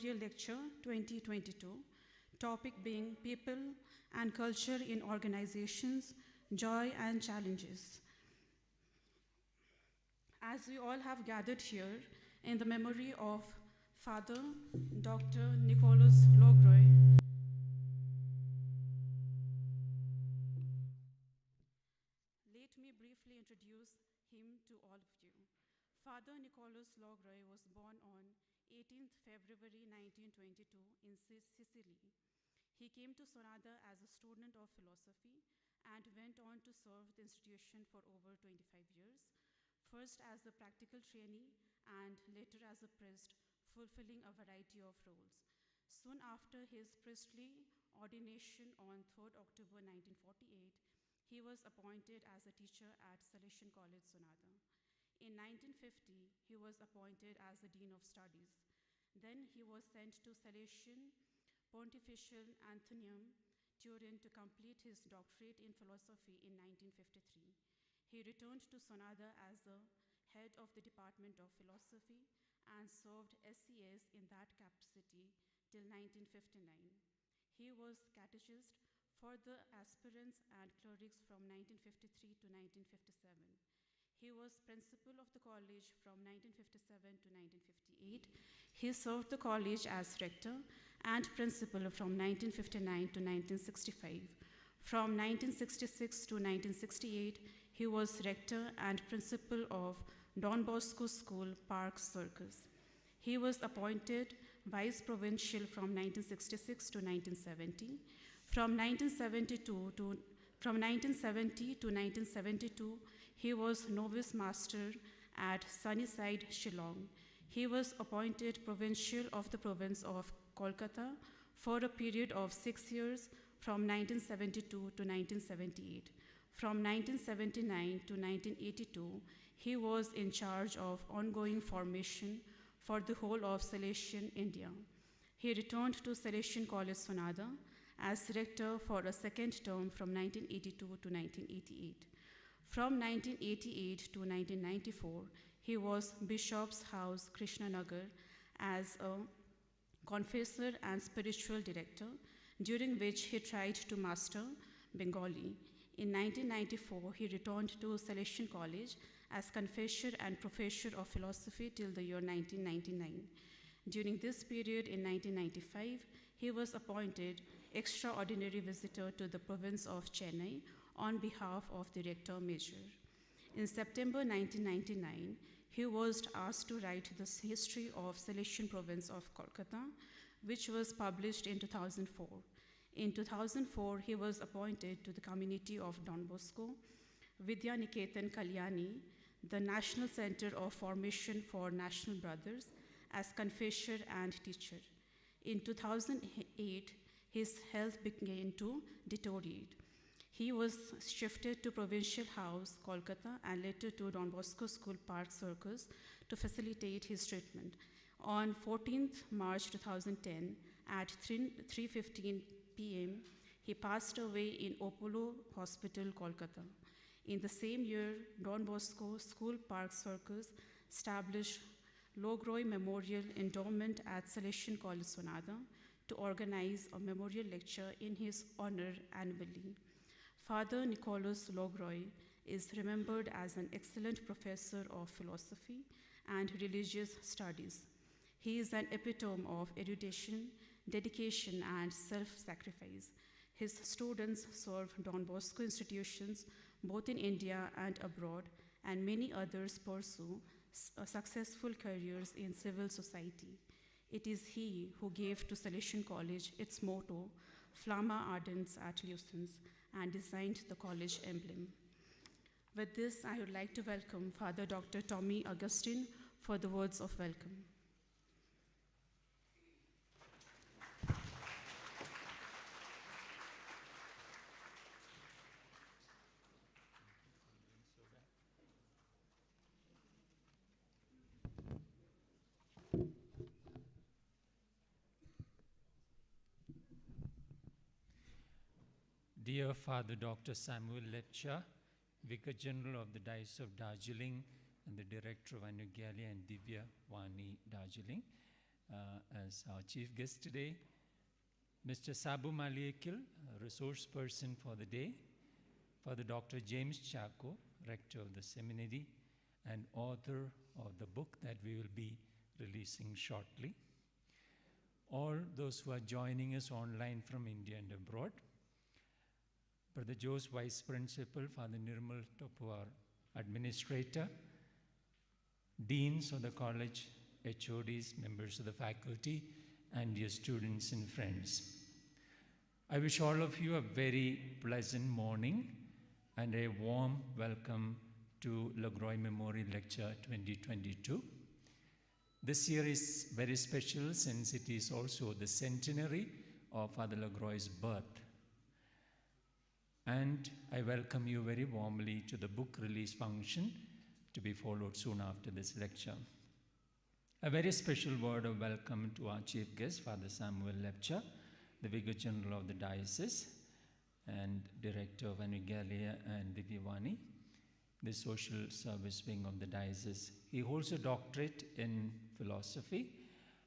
Lecture 2022, topic being People and Culture in Organizations, Joy and Challenges. As we all have gathered here in the memory of Father Dr. Nicholas Logroi, let me briefly introduce him to all of you. Father Nicholas Logroi was born on 18th February 1922 in Sicily. He came to Sonada as a student of philosophy and went on to serve the institution for over 25 years, first as a practical trainee and later as a priest, fulfilling a variety of roles. Soon after his priestly ordination on 3rd October 1948, he was appointed as a teacher at Salesian College, Sonada. In 1950, he was appointed as the Dean of Studies. Then he was sent to Salesian Pontifical Athenaeum, Turin, to complete his doctorate in philosophy in 1953. He returned to Sonada as the head of the Department of Philosophy and served SCS in that capacity till 1959. He was catechist for the aspirants and clerics from 1953 to 1957. He was principal of the college from 1957 to 1958. He served the college as rector and principal from 1959 to 1965. From 1966 to 1968, he was rector and principal of Don Bosco School, Park Circus. He was appointed vice provincial from 1966 to 1970. From 1970 to 1972, he was novice master at Sunnyside, Shillong. He was appointed provincial of the province of Kolkata for a period of 6 years from 1972 to 1978. From 1979 to 1982, he was in charge of ongoing formation for the whole of Salesian India. He returned to Salesian College, Sonada, as rector for a second term from 1982 to 1988. From 1988 to 1994, he was Bishop's House, Krishnanagar, as a confessor and spiritual director, during which he tried to master Bengali. In 1994, he returned to Salesian College as confessor and professor of philosophy till the year 1999. During this period in 1995, he was appointed extraordinary visitor to the province of Chennai on behalf of the Rector Major. In September 1999, he was asked to write the history of Salesian province of Kolkata, which was published in 2004. In 2004, he was appointed to the community of Don Bosco, Vidya Niketan Kalyani, the National Center of Formation for National Brothers, as confessor and teacher. In 2008, his health began to deteriorate. He was shifted to Provincial House, Kolkata, and later to Don Bosco School, Park Circus, to facilitate his treatment. On 14th March 2010, at 3:15 p.m., he passed away in Apollo Hospital, Kolkata. In the same year, Don Bosco School, Park Circus established Logroi Memorial Endowment at Salesian College, Sonada, to organize a memorial lecture in his honor annually. Father Nicholas Logroi is remembered as an excellent professor of philosophy and religious studies. He is an epitome of erudition, dedication, and self-sacrifice. His students serve Don Bosco institutions both in India and abroad, and many others pursue successful careers in civil society. It is he who gave to Salesian College its motto, Flamma Ardens at Lucens, and designed the college emblem. With this, I would like to welcome Father Dr. Tommy Augustine for the words of welcome. Dear Father Dr. Samuel Lepcha, Vicar General of the Diocese of Darjeeling and the Director of Anugalya and Divya Vani, Darjeeling, as our chief guest today. Mr. Sabu Maliekil, resource person for the day. Father Dr. James Chako, rector of the seminary and author of the book that we will be releasing shortly. All those who are joining us online from India and abroad. Brother Joe's Vice Principal, Father Nirmal Topuar, Administrator, Deans of the College, HODs, members of the faculty, and your students and friends. I wish all of you a very pleasant morning and a warm welcome to Logroi Memorial Lecture 2022. This year is very special since it is also the centenary of Father Logroy's birth. And I welcome you very warmly to the book release function to be followed soon after this lecture. A very special word of welcome to our chief guest, Father Samuel Lepcha, the Vicar General of the Diocese and Director of Anugalia and Divyavani, the social service wing of the diocese. He holds a doctorate in philosophy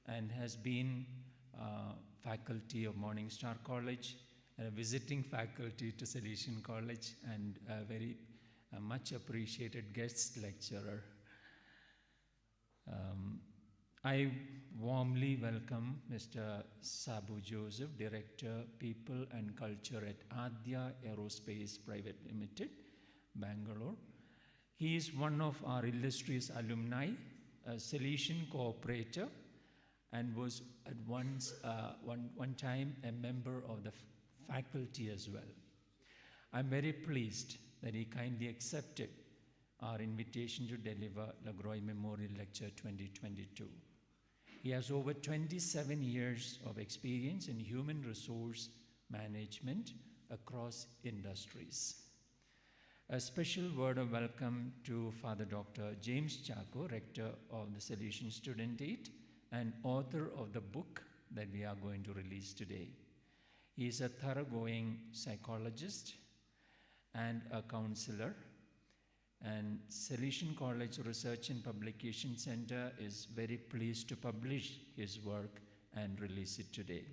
and has been faculty of Morning Star College, a visiting faculty to Salesian College, and a very much appreciated guest lecturer. I warmly welcome Mr. Sabu Joseph, Director, People and Culture at Adya Aerospace Private Limited, Bangalore. He is one of our illustrious alumni, a Salesian cooperator, and was at one time a member of the faculty as well. I'm very pleased that he kindly accepted our invitation to deliver Logroi Memorial Lecture 2022. He has over 27 years of experience in human resource management across industries. A special word of welcome to Father Dr. James Chako, Rector of the Salesian Student Aid and author of the book that we are going to release today. He is a thoroughgoing psychologist and a counselor, and Salesian College Research and Publication Center is very pleased to publish his work and release it today.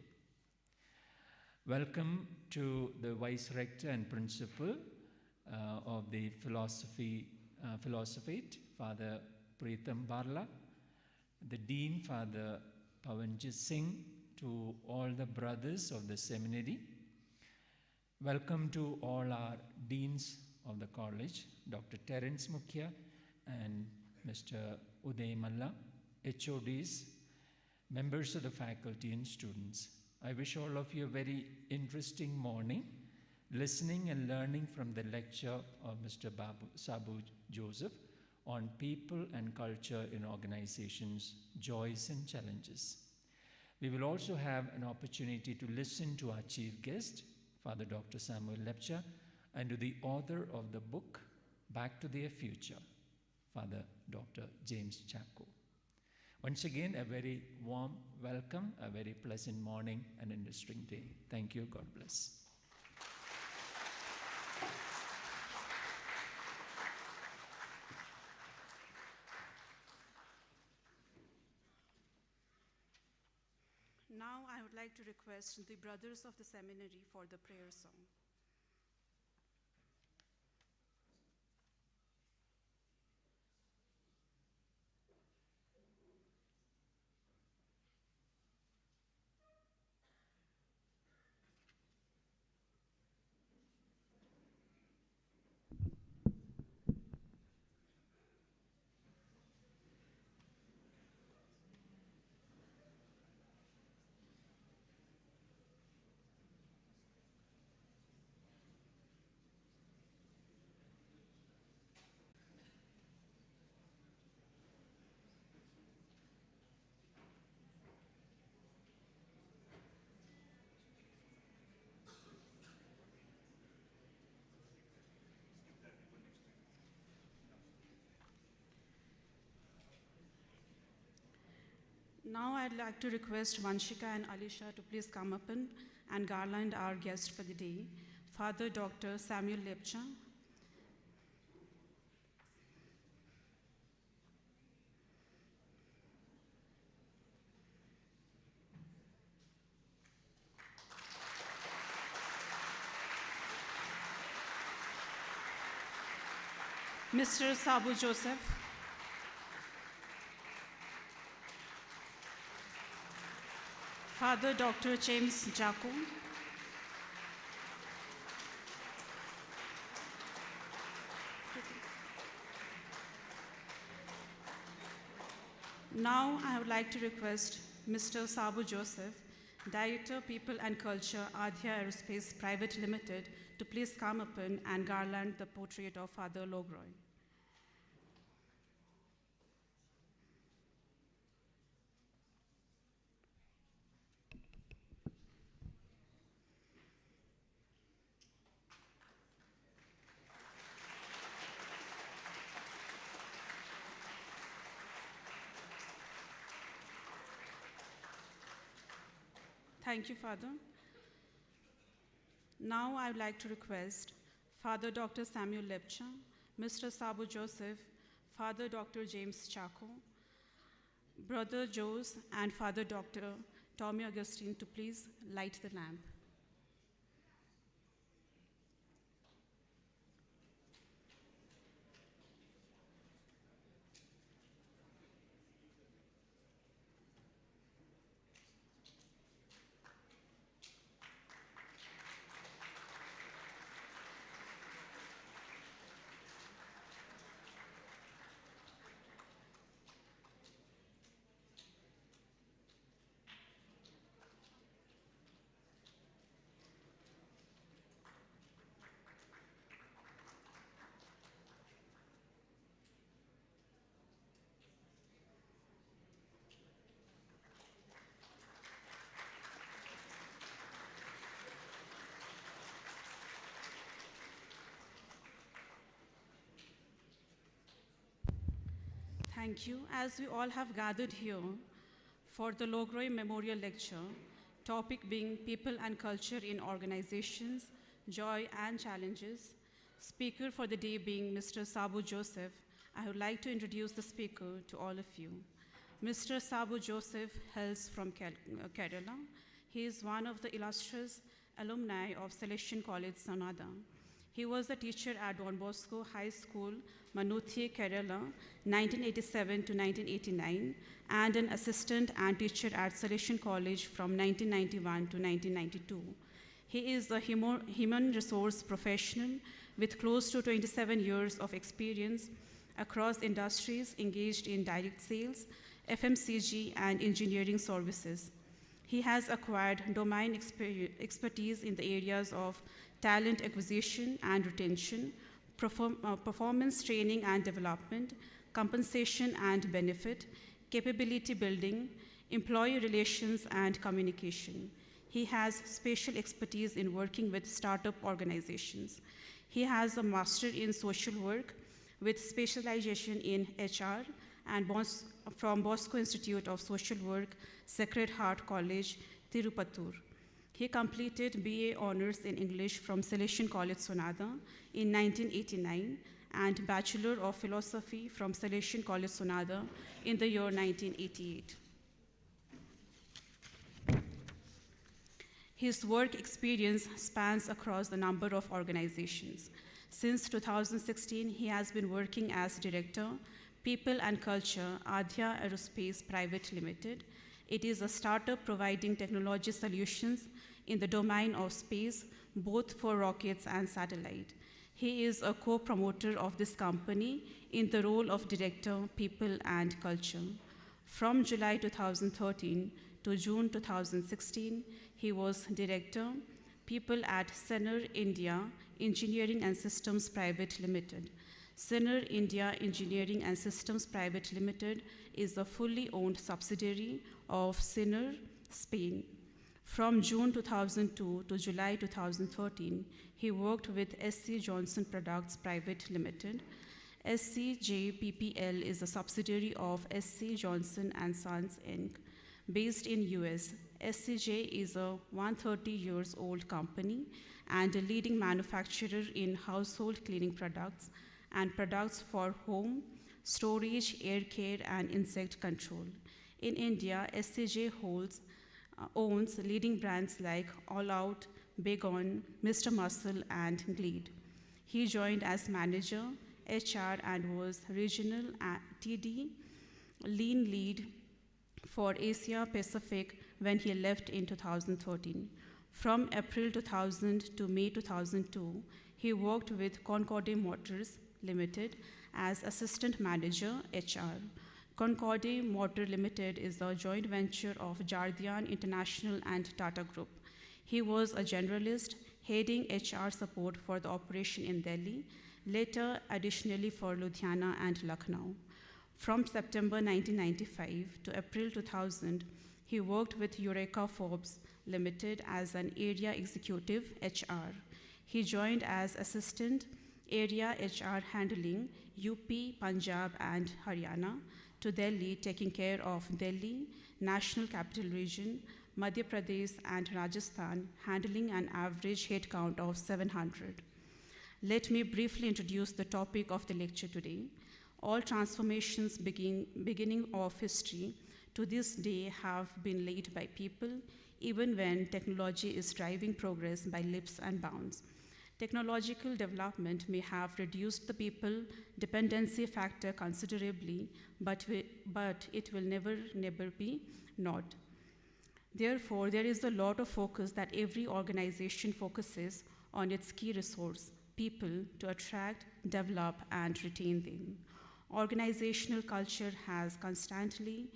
Welcome to the Vice Rector and Principal of the Philosophy, Father Preetham Barla, the Dean, Father Pavanjit Singh, to all the brothers of the seminary. Welcome to all our deans of the college, Dr. Terence Mukhya and Mr. Uday Malla, HODs, members of the faculty and students. I wish all of you a very interesting morning, listening and learning from the lecture of Mr. Sabu Joseph on people and culture in organizations, joys and challenges. We will also have an opportunity to listen to our chief guest, Father Dr. Samuel Lepcha, and to the author of the book, Back to Their Future, Father Dr. James Chako. Once again, a very warm welcome, a very pleasant morning, and an interesting day. Thank you. God bless. Now I would like to request the brothers of the seminary for the prayer song. Now I'd like to request Vanshika and Alisha to please come up and garland our guest for the day, Father Dr. Samuel Lepcha. Mr. Sabu Joseph, Father Dr. James Jaco, now I would like to request Mr. Sabu Joseph, Director People and Culture, Adhya Aerospace Private Limited, to please come up and garland the portrait of Father Logroy. Thank you, Father. Now I would like to request Father Dr. Samuel Lepcha, Mr. Sabu Joseph, Father Dr. James Chaco, Brother Jose, and Father Dr. Tommy Augustine to please light the lamp. Thank you. As we all have gathered here for the Logroi Memorial Lecture, topic being People and Culture in Organizations, Joy and Challenges, speaker for the day being Mr. Sabu Joseph, I would like to introduce the speaker to all of you. Mr. Sabu Joseph hails from Kerala. He is one of the illustrious alumni of Salesian College, Sanada. He was a teacher at Don Bosco High School, Manuthie, Kerala, 1987 to 1989, and an assistant and teacher at Salesian College from 1991 to 1992. He is a human resource professional with close to 27 years of experience across industries engaged in direct sales, FMCG, and engineering services. He has acquired domain expertise in the areas of talent acquisition and retention, performance training and development, compensation and benefit, capability building, employee relations, and communication. He has special expertise in working with startup organizations. He has a master in social work with specialization in HR and from Bosco Institute of Social Work, Sacred Heart College, Tirupattur. He completed BA Honors in English from Salesian College, Sonada in 1989 and Bachelor of Philosophy from Salesian College, Sonada in the year 1988. His work experience spans across a number of organizations. Since 2016, he has been working as Director, People and Culture, Adhya Aerospace Private Limited. It is a startup providing technology solutions in the domain of space, both for rockets and satellite. He is a co-promoter of this company in the role of Director, People and Culture. From July 2013 to June 2016, he was Director, People at Sener India Engineering and Systems Private Limited. Sener India Engineering and Systems Private Limited is a fully owned subsidiary of Sener, Spain. From June 2002 to July 2013, he worked with SC Johnson Products Private Limited. SCJPPL is a subsidiary of SC Johnson & Sons Inc. Based in US. SCJ is a 130 years old company and a leading manufacturer in household cleaning products and products for home, storage, air care, and insect control. In India, SCJ owns leading brands like All Out, Big On, Mr. Muscle, and Glede. He joined as manager, HR and was regional TD lean lead for Asia Pacific when he left in 2013. From April 2000 to May 2002, he worked with Concorde Motors Limited as Assistant Manager HR. Concorde Motor Limited is a joint venture of Jardian International and Tata Group. He was a generalist, heading HR support for the operation in Delhi, later additionally for Ludhiana and Lucknow. From September 1995 to April 2000, he worked with Eureka Forbes Limited as an area executive HR. He joined as assistant area HR handling UP, Punjab, and Haryana to Delhi, taking care of Delhi, National Capital Region, Madhya Pradesh, and Rajasthan, handling an average head count of 700. Let me briefly introduce the topic of the lecture today. All transformations beginning of history to this day have been laid by people, even when technology is driving progress by leaps and bounds. Technological development may have reduced the people dependency factor considerably, but it will never be not. Therefore, there is a lot of focus that every organization focuses on its key resource, people, to attract, develop, and retain them. Organizational culture has constantly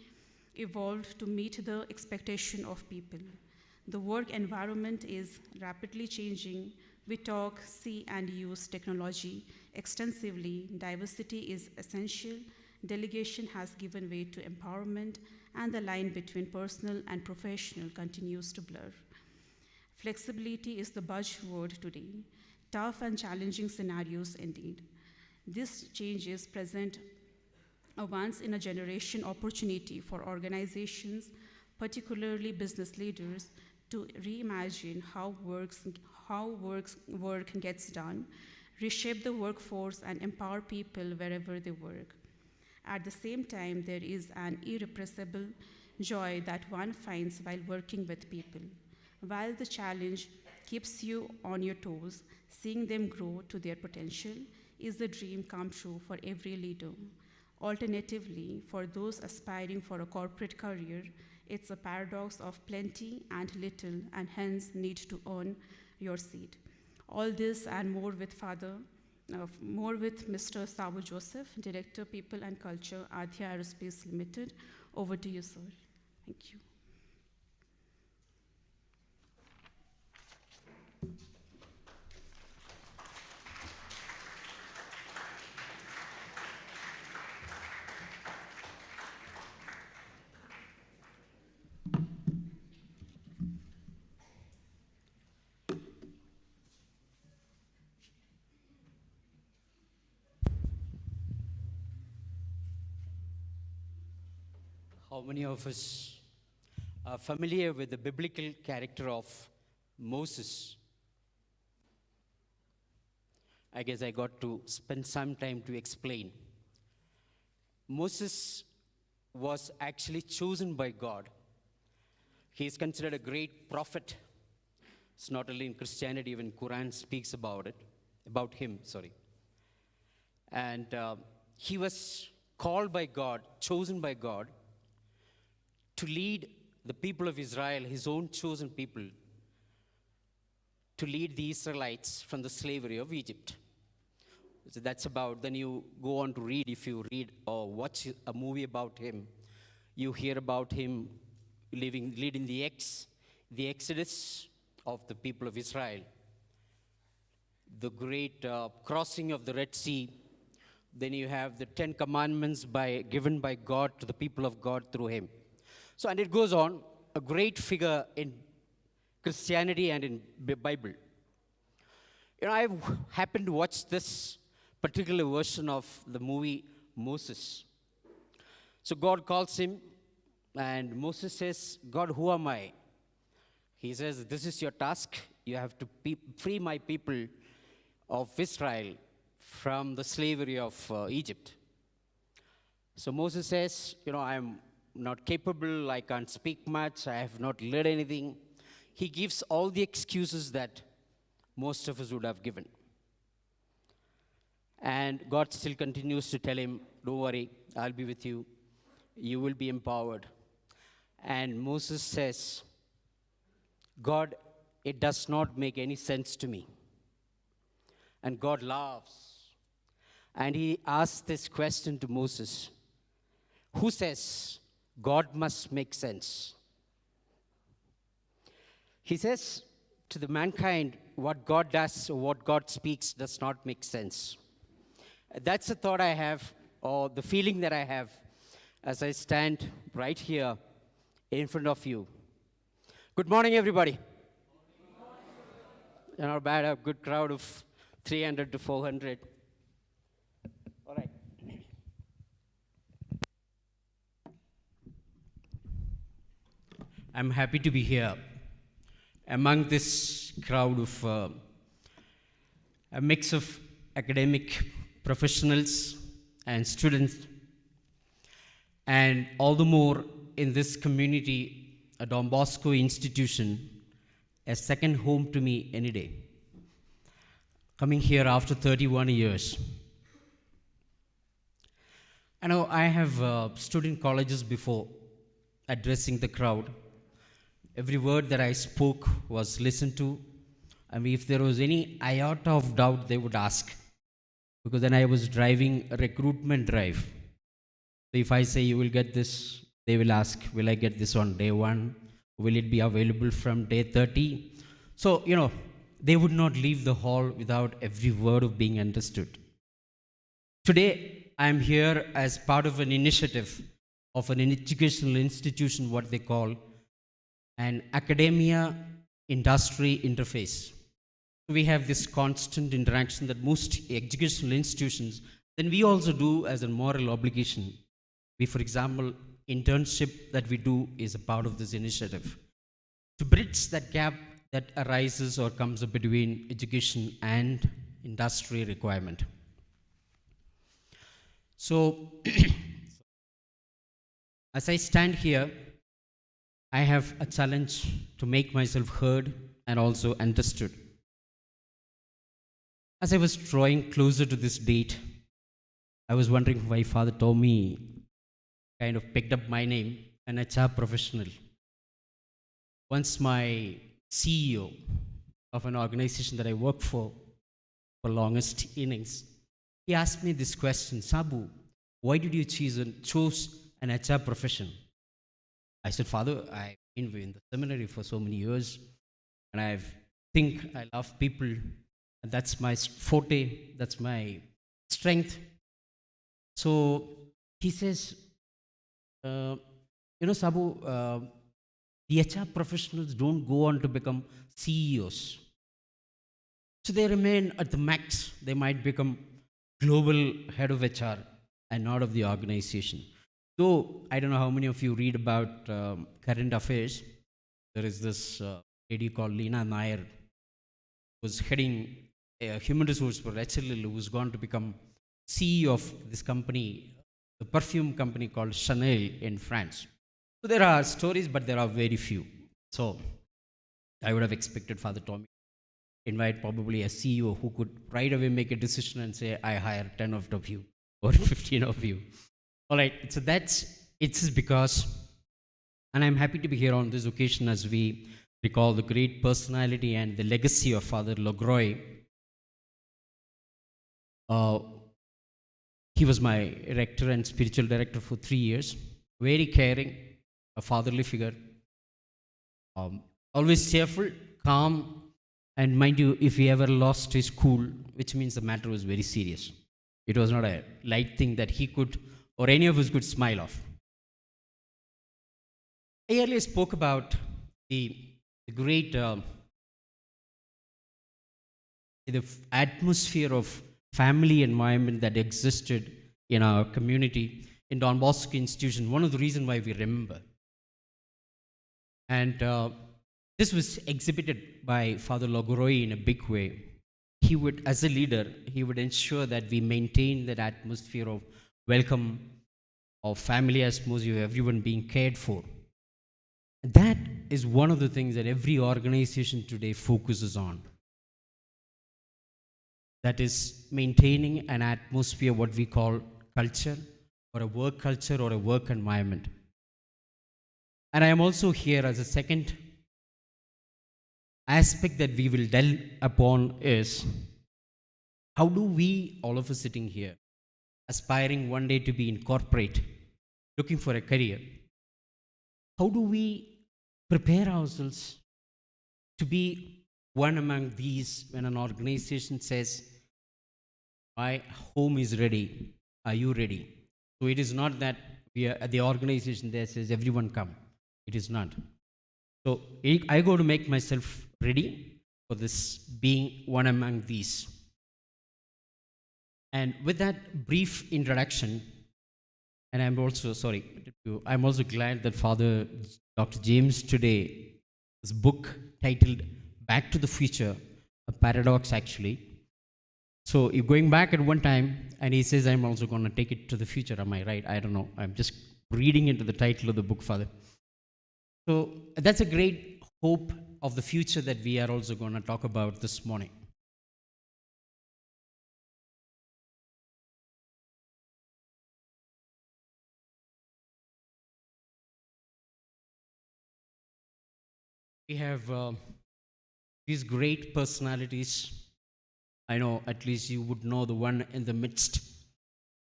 evolved to meet the expectation of people. The work environment is rapidly changing. We talk, see, and use technology extensively. Diversity is essential. Delegation has given way to empowerment, and the line between personal and professional continues to blur. Flexibility is the buzzword today. Tough and challenging scenarios indeed. This changes present a once-in-a-generation opportunity for organizations, particularly business leaders, to reimagine how work gets done, reshape the workforce, and empower people wherever they work. At the same time, there is an irrepressible joy that one finds while working with people. While the challenge keeps you on your toes, seeing them grow to their potential is a dream come true for every leader. Alternatively, for those aspiring for a corporate career, it's a paradox of plenty and little, and hence need to earn your seat. All this and more with Mr. Sabu Joseph, Director, People and Culture, Adhya Aerospace Limited. Over to you, sir. Thank you. How many of us are familiar with the biblical character of Moses? I guess I got to spend some time to explain. Moses was actually chosen by God. He is considered a great prophet. It's not only in Christianity, even Quran speaks about him. And he was called by God, chosen by God, to lead the people of Israel, his own chosen people, to lead the Israelites from the slavery of Egypt. So that's about, then you go on to read, if you read or watch a movie about him, you hear about him leading the exodus of the people of Israel, the great crossing of the Red Sea. Then you have the 10 Commandments given by God to the people of God through him. So, and it goes on, a great figure in Christianity and in the Bible. You know, I've happened to watch this particular version of the movie Moses. So God calls him, and Moses says, God, who am I? He says, this is your task. You have to free my people of Israel from the slavery of Egypt. So Moses says, you know, I'm not capable, I can't speak much, I have not led anything. He gives all the excuses that most of us would have given. And God still continues to tell him, don't worry, I'll be with you. You will be empowered. And Moses says, God, it does not make any sense to me. And God laughs. And he asks this question to Moses. Who says God must make sense? He says to the mankind, what God does or what God speaks does not make sense. That's the thought I have, or the feeling that I have as I stand right here in front of you. Good morning, everybody. You're not bad, a good crowd of 300 to 400. All right. I'm happy to be here among this crowd of a mix of academic professionals and students, and all the more in this community, a Don Bosco institution, a second home to me any day. Coming here after 31 years. I know I have stood in colleges before, addressing the crowd. Every word that I spoke was listened to. I mean, if there was any iota of doubt, they would ask. Because then I was driving a recruitment drive. So if I say you will get this, they will ask, will I get this on day 1? Will it be available from day 30? So, they would not leave the hall without every word of being understood. Today, I am here as part of an initiative of an educational institution, what they call an academia-industry interface. We have this constant interaction that most educational institutions, then we also do as a moral obligation. We, for example, internship that we do is a part of this initiative. To bridge that gap that arises or comes up between education and industry requirement. So, as I stand here, I have a challenge to make myself heard and also understood. As I was drawing closer to this date, I was wondering why Father Tommy kind of picked up my name, an HR professional. Once my CEO of an organization that I work for longest innings, he asked me this question, Sabu, why did you choose an HR profession? I said, Father, I've been in the seminary for so many years, and I think I love people, and that's my forte, that's my strength. So he says, Sabu, the HR professionals don't go on to become CEOs. So they remain at the max. They might become global head of HR and not of the organization. Though, I don't know how many of you read about current affairs. There is this lady called Lena Nair, who was heading human resource for HLL, who was going to become CEO of this company, the perfume company called Chanel in France. So there are stories, but there are very few. So I would have expected Father Tommy invite probably a CEO who could right away make a decision and say, I hire 10 of you or 15 of you. All right, so it's because, and I'm happy to be here on this occasion as we recall the great personality and the legacy of Father Logroi. He was my rector and spiritual director for 3 years. Very caring, a fatherly figure. Always cheerful, calm, and mind you, if he ever lost his cool, which means the matter was very serious. It was not a light thing that he could, or any of us could smile off. I earlier spoke about the great the atmosphere of family environment that existed in our community in Don Bosco Institution. One of the reasons why we remember. And this was exhibited by Father Logroi in a big way. He would, as a leader, he would ensure that we maintain that atmosphere of welcome, of family atmosphere, everyone being cared for. That is one of the things that every organization today focuses on. that is maintaining an atmosphere, what we call culture, or a work culture, or a work environment. And I am also here as a second aspect that we will delve upon is how do we, all of us sitting here, aspiring one day to be in corporate, looking for a career, how do we prepare ourselves to be one among these when an organization says, my home is ready, are you ready? So it is not that we are at the organization there says everyone come. It is not. So I go to make myself ready for this being one among these. And with that brief introduction, and I'm also glad that Father Dr. James today, his book titled Back to the Future, a paradox actually. So you're going back at one time, and he says, I'm also going to take it to the future. Am I right? I don't know. I'm just reading into the title of the book, Father. So that's a great hope of the future that we are also going to talk about this morning. We have these great personalities. I know at least you would know the one in the midst.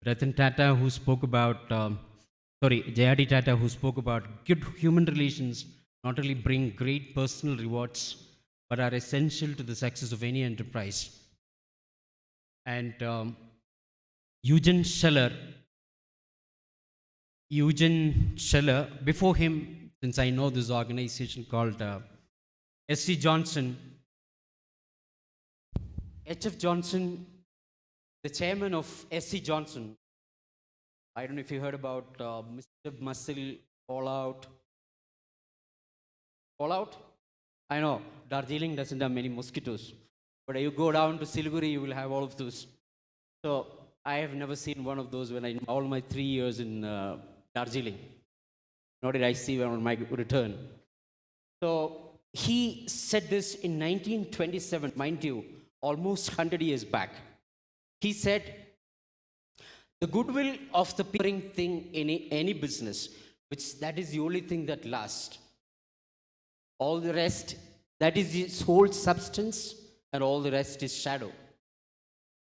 Ratan Tata, who spoke about, Jayadi Tata, who spoke about good human relations not only bring great personal rewards, but are essential to the success of any enterprise. And Eugene Scheller, before him, since I know this organization called S.C. Johnson, H.F. Johnson, the chairman of S.C. Johnson. I don't know if you heard about Mr. Muscle Fallout. Fallout? I know, Darjeeling doesn't have many mosquitoes. But you go down to Siliguri, you will have all of those. So I have never seen one of those when all my 3 years in Darjeeling. Nor did I see one on my return. So he said this in 1927, mind you, almost 100 years back. He said, the goodwill of the people thing in any business, which that is the only thing that lasts. All the rest, that is its whole substance, and all the rest is shadow.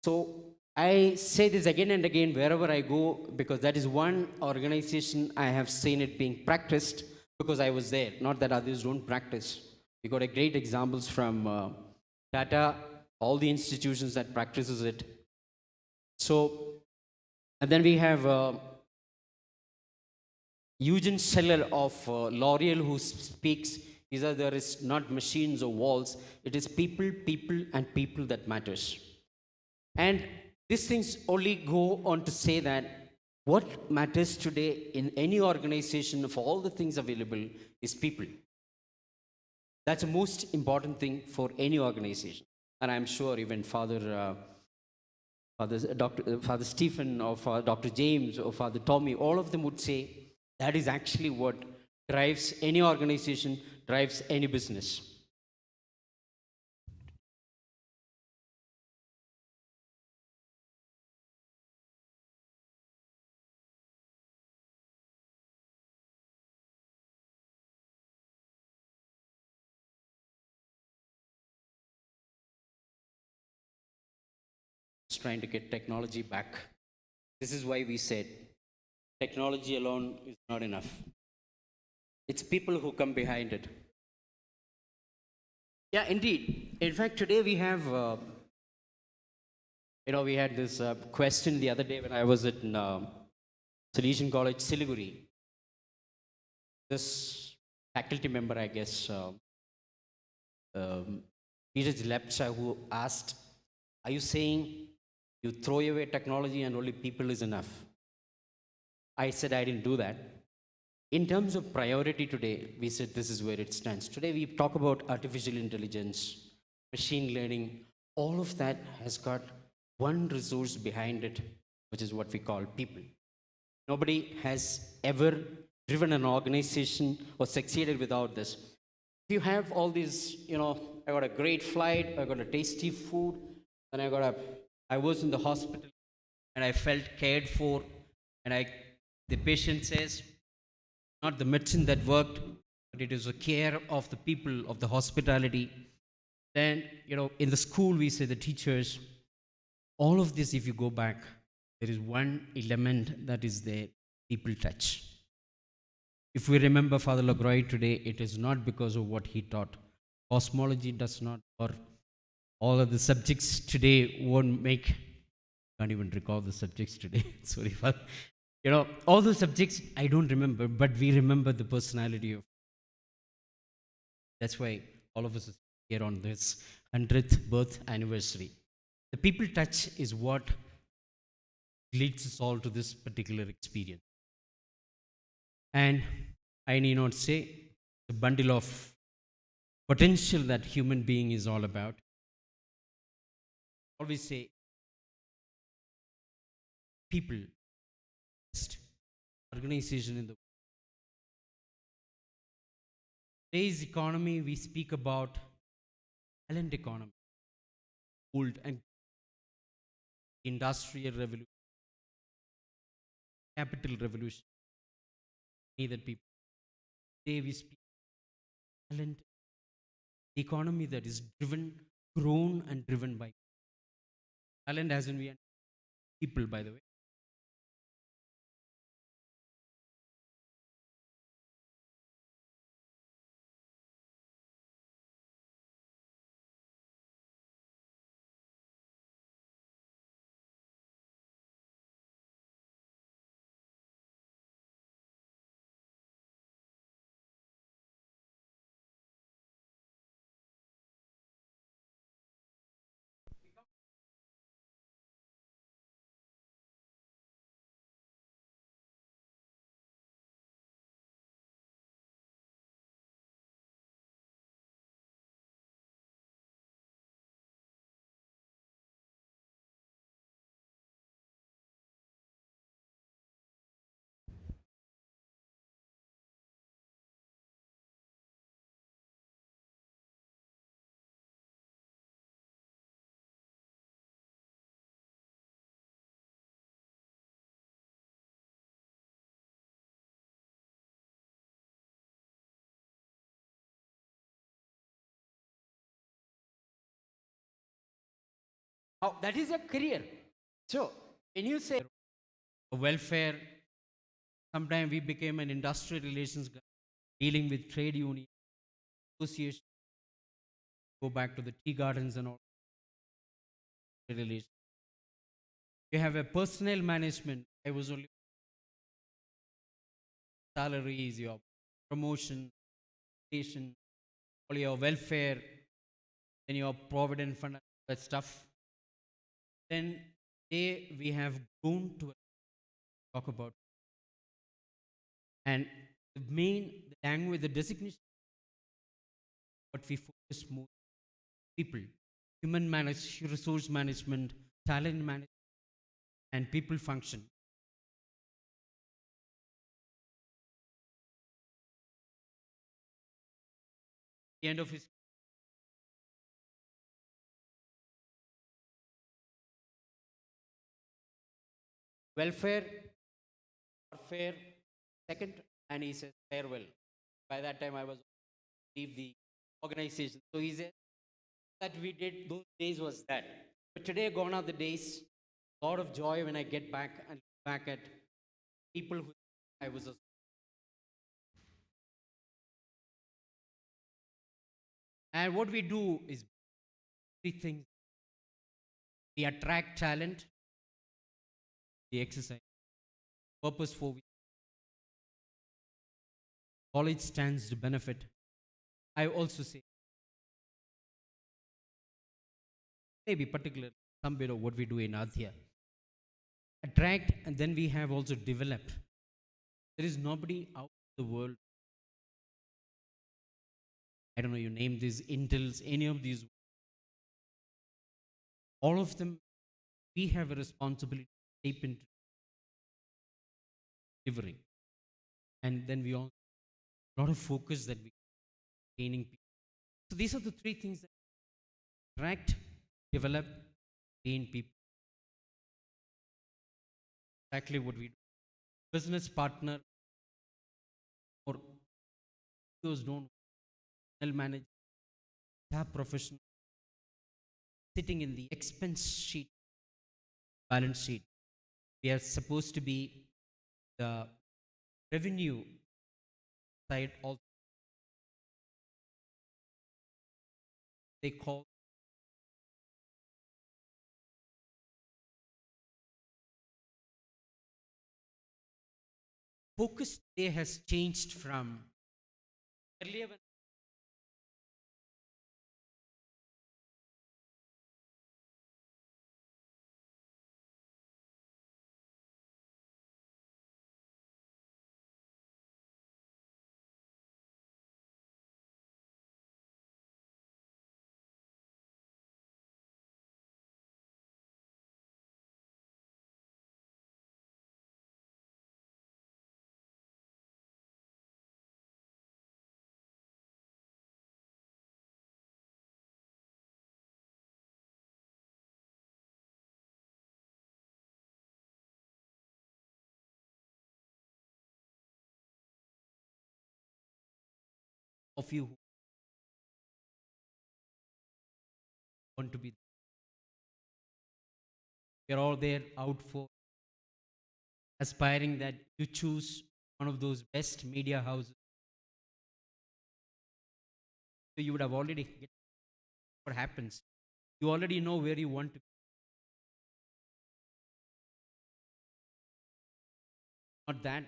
So I say this again and again wherever I go, because that is one organization I have seen it being practiced because I was there. Not that others don't practice. We got a great examples from Tata, all the institutions that practices it. So, and then we have Eugene Scheller of L'Oreal, who speaks. He says there is not machines or walls. It is people, and people that matters. And these things only go on to say that what matters today in any organization of all the things available is people. That's the most important thing for any organization. And I'm sure even Father Stephen or Father Dr. James or Father Tommy, all of them would say that is actually what drives any organization, drives any business. Trying to get technology back. This is why we said technology alone is not enough. It's people who come behind it. Yeah, indeed. In fact, today we have, we had this question the other day when I was at Salesian College, Siliguri. This faculty member, I guess, Peter Lepcha, who asked, are you saying you throw away technology and only people is enough? I said I didn't do that. In terms of priority today, we said this is where it stands. Today we talk about artificial intelligence, machine learning. All of that has got one resource behind it, which is what we call people. Nobody has ever driven an organization or succeeded without this. If you have all these, I got a great flight, I got a tasty food, When I got up, I was in the hospital and I felt cared for. And the patient says, not the medicine that worked, but it is the care of the people of the hospitality. Then, in the school, we say the teachers, all of this, if you go back, there is one element that is there, people touch. If we remember Father Logroi today, it is not because of what he taught. Cosmology does not, or all of the subjects today won't make, can't even recall the subjects today. Sorry, Father. All the subjects I don't remember, but we remember the personality of. That's why all of us are here on this 100th birth anniversary. The people touch is what leads us all to this particular experience. And I need not say the bundle of potential that human being is all about. I always say people, best organization in the today's economy, we speak about talent economy, old and industrial revolution, capital revolution. That people today we speak talent, the economy that is driven, grown and driven by talent, as in we people, by the way. Oh, that is a career. So when you say welfare, sometimes we became an industrial relations guy, dealing with trade union, association, go back to the tea gardens and all relations. You have a personnel management. I was only salaries, your promotion, education, all your welfare, then your provident fund, that stuff. Then we have grown to talk about. And the language, the designation, what we focus more, people, human management, resource management, talent management, and people function. The end of his welfare, warfare, second, and he says farewell. By that time, I was leave the organization. So he said that we did those days was that. But today, gone are the days. A lot of joy when I get back and look back at people who I was. And what we do is three things: we attract talent, we exercise, purpose for which college stands to benefit. I also say, maybe particular some bit of what we do in Adhya. Attract, and then we have also developed. There is nobody out in the world. I don't know, you name these Intels, any of these. All of them, we have a responsibility to shape into delivering. And then we all, a lot of focus that we gaining people. So these are the three things that attract, develop, train people. Exactly what we do. Business partner or those don't well manage have professional sitting in the expense sheet, balance sheet. We are supposed to be the revenue side also. They call focus today has changed from earlier when of you who want to be, we're all there out for aspiring that you choose one of those best media houses. So you would have already get what happens. You already know where you want to be. Not that.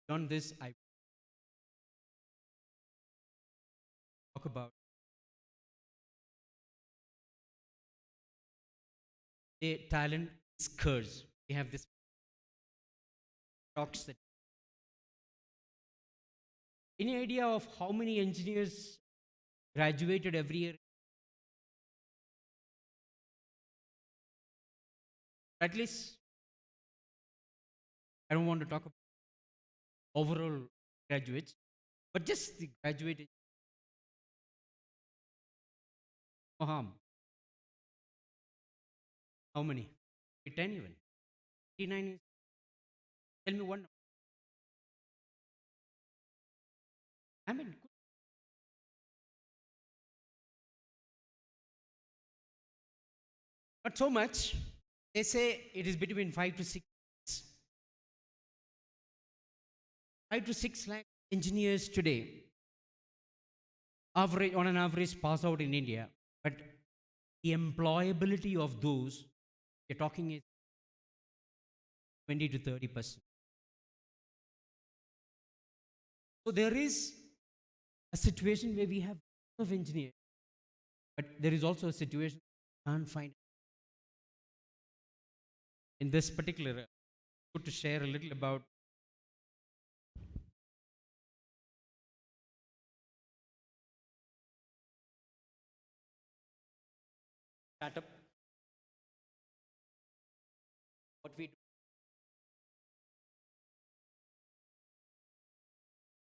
Beyond this, I talk about the talent is curse. We have this talks that any idea of how many engineers graduated every year? At least I don't want to talk about overall graduates, but just the graduated. No harm. How many? 10 even. 89 is, tell me one. I mean, not so much. They say it is between 5 to 6 lakh engineers today, average on an average pass out in India, but the employability of those you're talking is 20 to 30%. So there is a situation where we have of engineers, but there is also a situation can't find in this particular. Good to share a little about startup, what we do,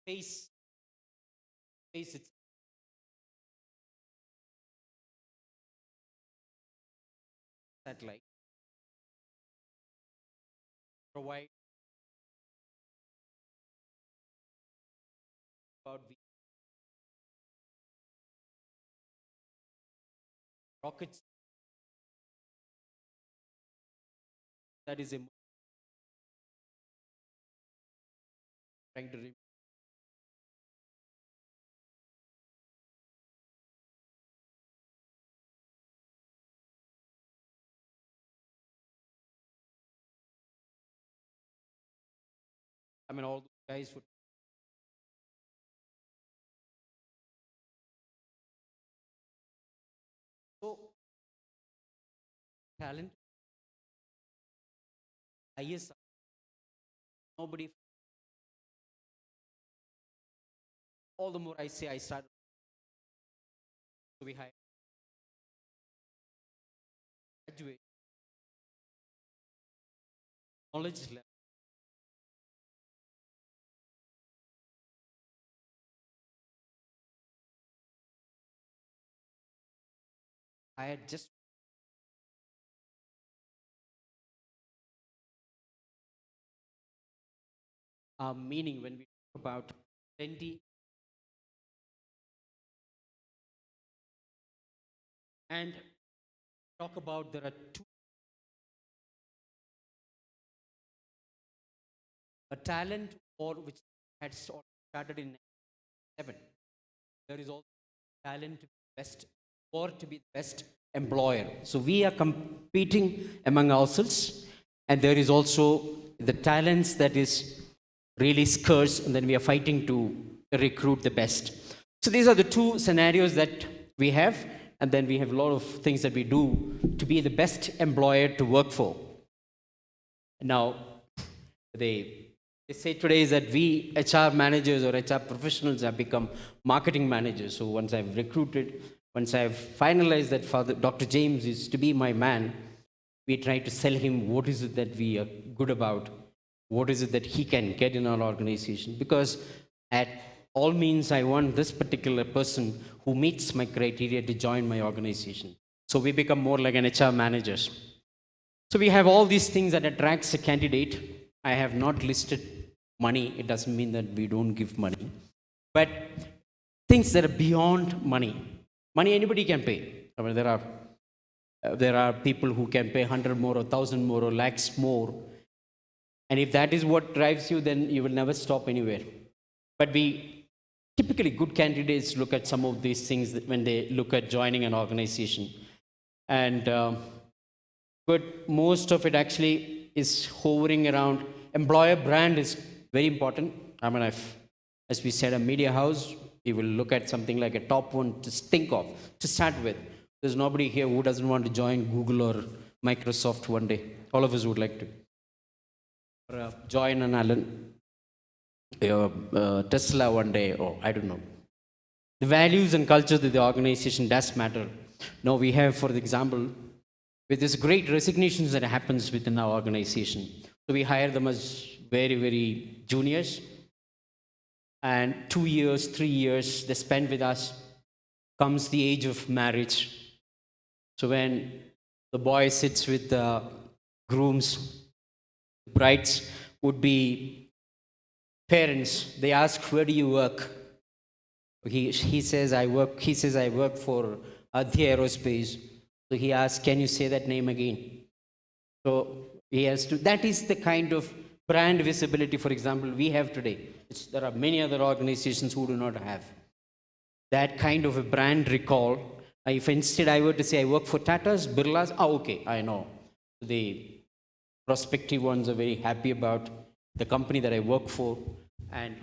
face face its satellite, provide about the rockets that is trying to I mean all those guys would so talent. Highest nobody. All the more I say I start to be high graduate knowledge level. I had just meaning when we talk about plenty. And talk about there are two, a talent or which had started in 7. There is also talent to be best or to be the best employer. So we are competing among ourselves, and there is also the talents that is really scarce, and then we are fighting to recruit the best. So these are the two scenarios that we have, and then we have a lot of things that we do to be the best employer to work for. Now, they say today is that we HR managers or HR professionals have become marketing managers. So once I've recruited, once I've finalized that Father Dr. James is to be my man, we try to sell him what is it that we are good about, what is it that he can get in our organization. Because at all means, I want this particular person who meets my criteria to join my organization. So we become more like an HR managers. So we have all these things that attracts a candidate. I have not listed money. It doesn't mean that we don't give money. But things that are beyond money. Money anybody can pay. I mean, there are people who can pay 100 more or 1,000 more or lakhs more. And if that is what drives you, then you will never stop anywhere. But we typically, good candidates look at some of these things when they look at joining an organization. And but most of it actually is hovering around employer brand is very important. I mean, as we said, a media house, we will look at something like a top one to think of, to start with. There's nobody here who doesn't want to join Google or Microsoft one day. All of us would like to. Or, join an Tesla one day, or I don't know. The values and culture that the organization does matter. Now we have, for example, with this great resignations that happens within our organization. So we hire them as very, very juniors. And 2 years, 3 years they spend with us, comes the age of marriage. So when the boy sits with the grooms, brides would be parents. They ask, where do you work? He says, I work for Adya Aerospace. So he asks, can you say that name again? So he has to, that is the kind of brand visibility, for example, we have today. There are many other organizations who do not have that kind of a brand recall. If instead I were to say I work for Tatas, Birlas, okay, I know. The prospective ones are very happy about the company that I work for, and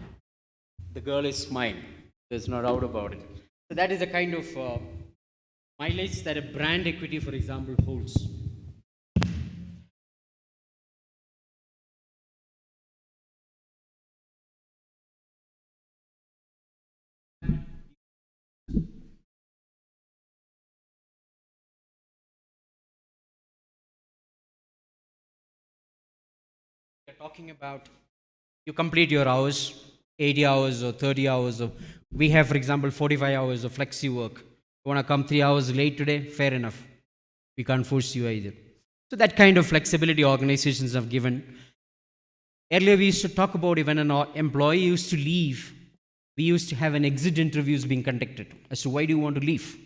the girl is mine. There's no doubt about it. So that is the kind of mileage that a brand equity, for example, holds. We're talking about you complete your hours, 80 hours or 30 hours. We have, for example, 45 hours of flexi work. You want to come 3 hours late today? Fair enough. We can't force you either. So that kind of flexibility organizations have given. Earlier we used to talk about when an employee used to leave, we used to have an exit interviews being conducted as to why do you want to leave,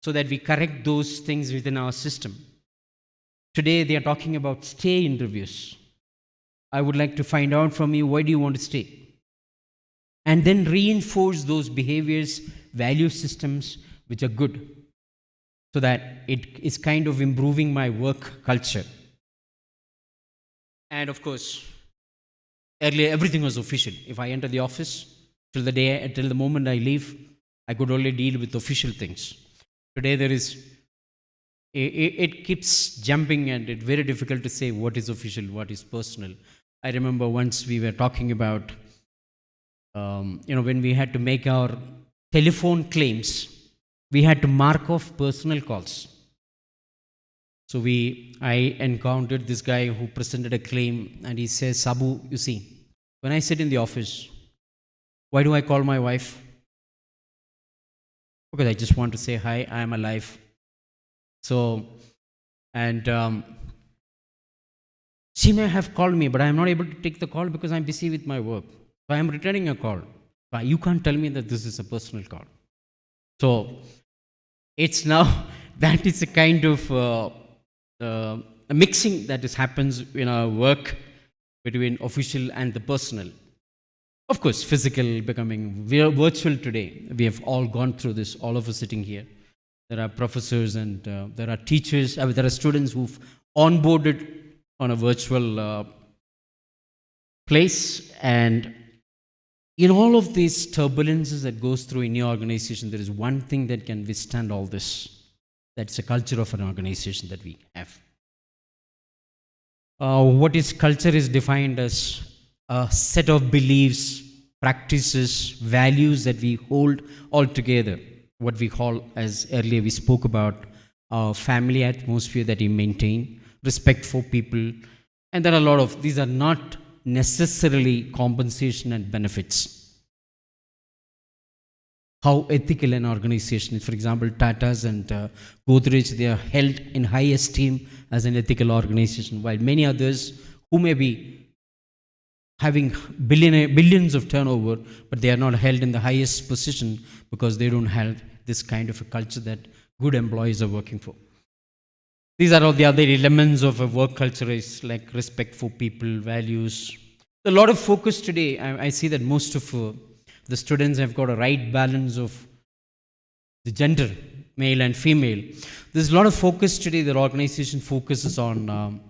so that we correct those things within our system. Today they are talking about stay interviews. I would like to find out from you, why do you want to stay? And then reinforce those behaviors, value systems which are good, so that it is kind of improving my work culture. And of course, earlier everything was official. If I enter the office, till the moment I leave, I could only deal with official things. Today it keeps jumping, and it's very difficult to say what is official, what is personal. I remember once we were talking about, when we had to make our telephone claims, we had to mark off personal calls. So I encountered this guy who presented a claim, and he says, Sabu, you see, when I sit in the office, why do I call my wife? Because I just want to say, hi, I am alive. So, and She may have called me, but I am not able to take the call because I'm busy with my work. So I am returning a call. But you can't tell me that this is a personal call. So it's now, that is a kind of a mixing that happens in our work between official and the personal. Of course, physical becoming, we are virtual today. We have all gone through this, all of us sitting here. There are professors and there are teachers, there are students who've onboarded on a virtual place. And in all of these turbulences that goes through in your organization, there is one thing that can withstand all this. That's a culture of an organization that we have. What is culture is defined as a set of beliefs, practices, values that we hold all together. What we call, as earlier we spoke about, family atmosphere that we maintain, respect for people. And there are a lot of, these are not necessarily compensation and benefits. How ethical an organization is. For example, Tata's and Godrej, they are held in high esteem as an ethical organization, while many others who may be having billions of turnover, but they are not held in the highest position because they don't have this kind of a culture that good employees are working for. These are all the other elements of a work culture, is like respect for people, values. A lot of focus today, I see that most of the students have got a right balance of the gender, male and female. There's a lot of focus today, the organization focuses on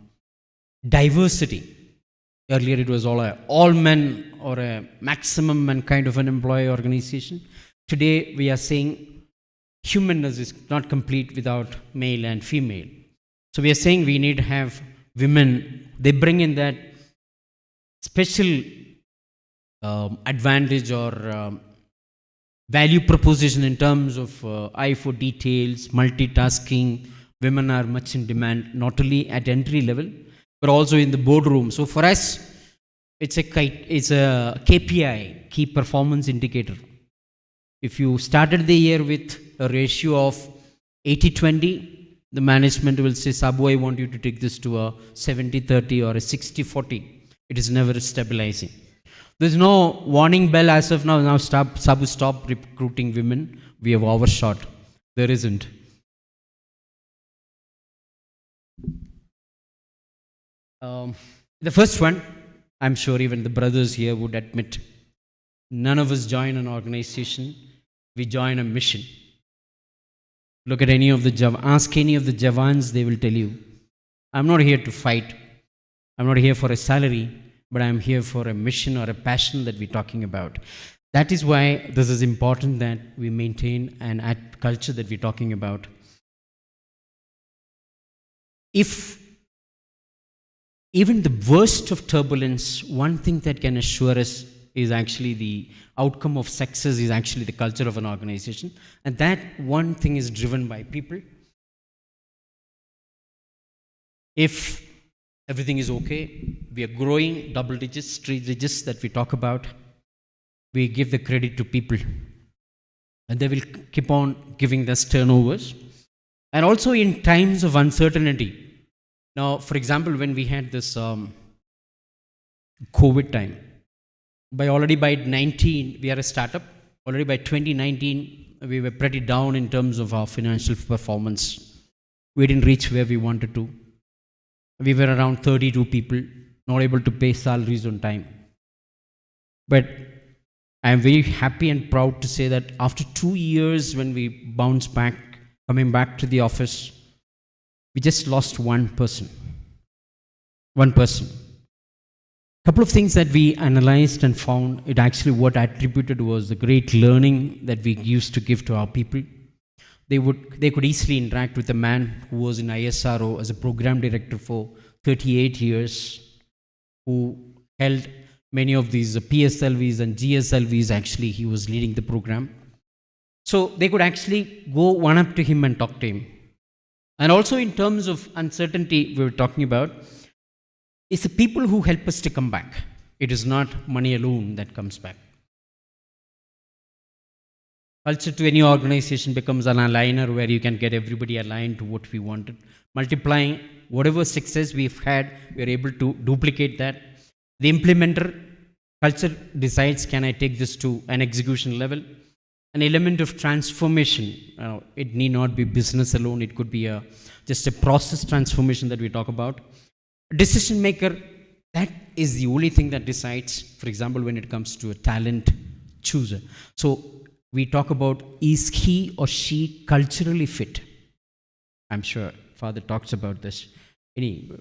diversity. Earlier it was all men or a maximum men kind of an employee organization. Today we are saying humanness is not complete without male and female. So we are saying we need to have women. They bring in that special advantage or value proposition in terms of eye for details, multitasking. Women are much in demand, not only at entry level, but also in the boardroom. So for us, it's a KPI, key performance indicator. If you started the year with a ratio of 80-20, the management will say, Sabu, I want you to take this to a 70-30 or a 60-40. It is never stabilizing. There's no warning bell as of now. Now Sabu, stop recruiting women. We have overshot. There isn't. The first one, I'm sure even the brothers here would admit, none of us join an organization. We join a mission. Look at ask any of the Javans, they will tell you, I'm not here to fight. I'm not here for a salary, but I'm here for a mission or a passion that we're talking about. That is why this is important that we maintain an culture that we're talking about. If even the worst of turbulence, one thing that can assure us is actually the outcome of success is actually the culture of an organization. And that one thing is driven by people. If everything is okay, we are growing double digits, 3 digits that we talk about, we give the credit to people. And they will keep on giving us turnovers. And also in times of uncertainty. Now, for example, when we had this COVID time, already by 19, we are a startup. Already by 2019, we were pretty down in terms of our financial performance. We didn't reach where we wanted to. We were around 32 people, not able to pay salaries on time. But I am very happy and proud to say that after 2 years, when we bounced back, coming back to the office, we just lost one person. One person. Couple of things that we analyzed and found, it actually what attributed was the great learning that we used to give to our people. They could easily interact with a man who was in ISRO as a program director for 38 years, who held many of these PSLVs and GSLVs. Actually, he was leading the program. So they could actually go one up to him and talk to him. And also in terms of uncertainty we were talking about, it's the people who help us to come back. It is not money alone that comes back. Culture to any organization becomes an aligner where you can get everybody aligned to what we wanted. Multiplying whatever success we've had, we're able to duplicate that. The implementer culture decides, can I take this to an execution level? An element of transformation. It need not be business alone. It could be just a process transformation that we talk about. A decision maker, that is the only thing that decides, for example, when it comes to a talent chooser. So we talk about, is he or she culturally fit? I'm sure Father talks about this. Any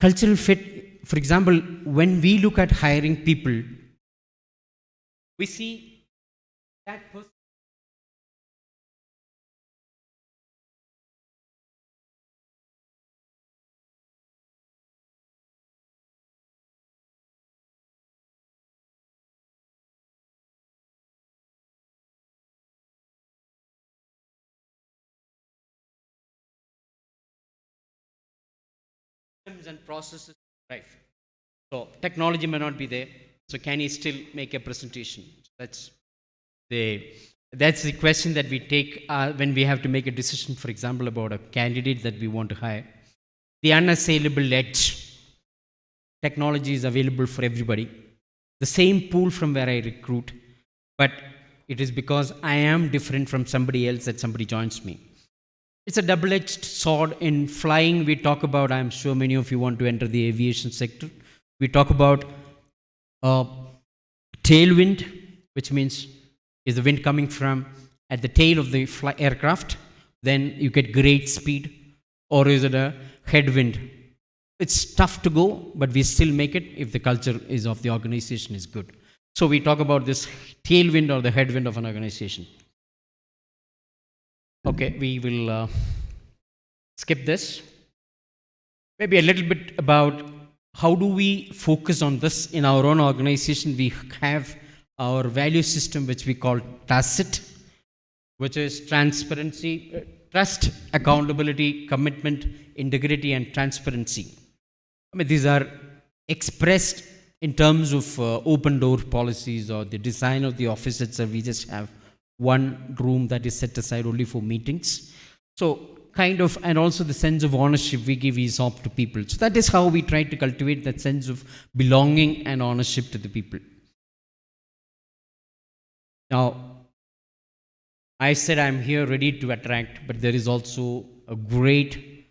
cultural fit, for example, when we look at hiring people, we see that person. And processes life. So technology may not be there. So can he still make a presentation? The that's the question that we take when we have to make a decision, for example, about a candidate that we want to hire. The unassailable edge. Technology is available for everybody. The same pool from where I recruit, but it is because I am different from somebody else that somebody joins me. It's a double-edged sword. In flying, we talk about, I'm sure many of you want to enter the aviation sector. We talk about tailwind, which means is the wind coming from at the tail of the aircraft, then you get great speed, or is it a headwind? It's tough to go, but we still make it if the culture is of the organization is good. So we talk about this tailwind or the headwind of an organization. Okay, we will skip this. Maybe a little bit about how do we focus on this in our own organization. We have our value system, which we call TACIT, which is transparency, trust, accountability, commitment, integrity, and transparency. I mean, these are expressed in terms of open door policies or the design of the office itself. We just have one room that is set aside only for meetings. So kind of, and also the sense of ownership we give ESOP to people. So that is how we try to cultivate that sense of belonging and ownership to the people. Now, I said I'm here ready to attract, but there is also a great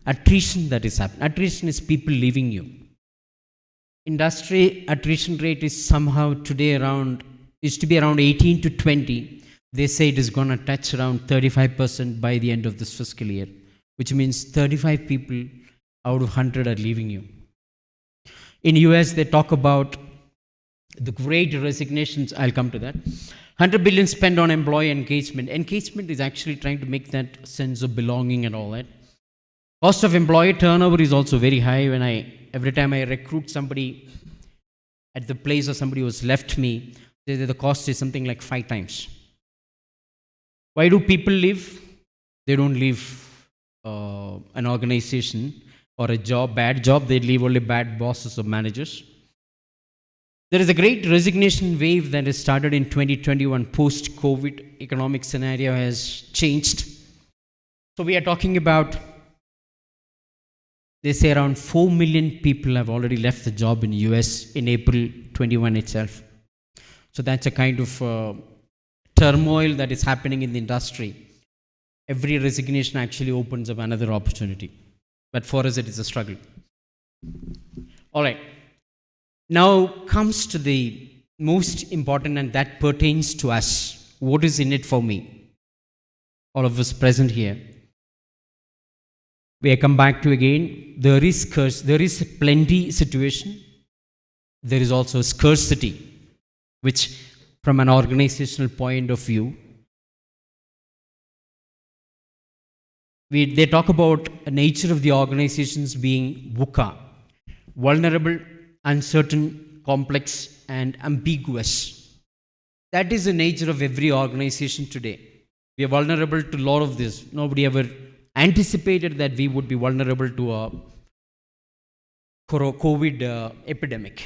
attrition that is happening. Attrition is people leaving you. Industry attrition rate is somehow today used to be around 18 to 20. They say it is going to touch around 35% by the end of this fiscal year, which means 35 people out of 100 are leaving you. In US, they talk about the great resignations. I'll come to that. 100 billion spent on employee engagement. Engagement is actually trying to make that sense of belonging and all that. Cost of employee turnover is also very high. Every time I recruit somebody at the place or somebody who's left me, the cost is something like 5 times. Why do people leave? They don't leave an organization or a job, bad job. They leave only bad bosses or managers. There is a great resignation wave that has started in 2021. Post-COVID economic scenario has changed. So we are talking about, they say around 4 million people have already left the job in US in April 21 itself. So that's a kind of turmoil that is happening in the industry. Every resignation actually opens up another opportunity. But for us, it is a struggle. All right. Now comes to the most important, and that pertains to us. What is in it for me? All of us present here. We come back to again, there is plenty situation. There is also scarcity, which from an organizational point of view, they talk about the nature of the organizations being VUCA, vulnerable, uncertain, complex, and ambiguous. That is the nature of every organization today. We are vulnerable to a lot of this. Nobody ever anticipated that we would be vulnerable to a COVID epidemic.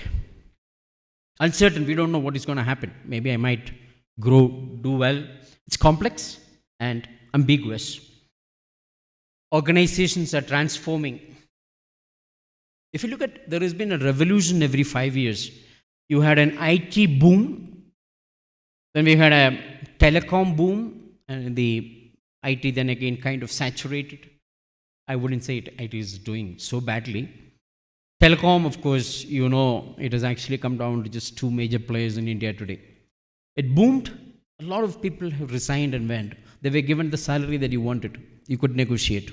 Uncertain, we don't know what is going to happen. Maybe I might grow, do well. It's complex and ambiguous. Organizations are transforming. If you look at, there has been a revolution every 5 years. You had an IT boom, then we had a telecom boom, and the IT then again kind of saturated. I wouldn't say it is doing so badly. Telecom, of course, you know, it has actually come down to just two major players in India today. It boomed. A lot of people have resigned and went. They were given the salary that you wanted. You could negotiate.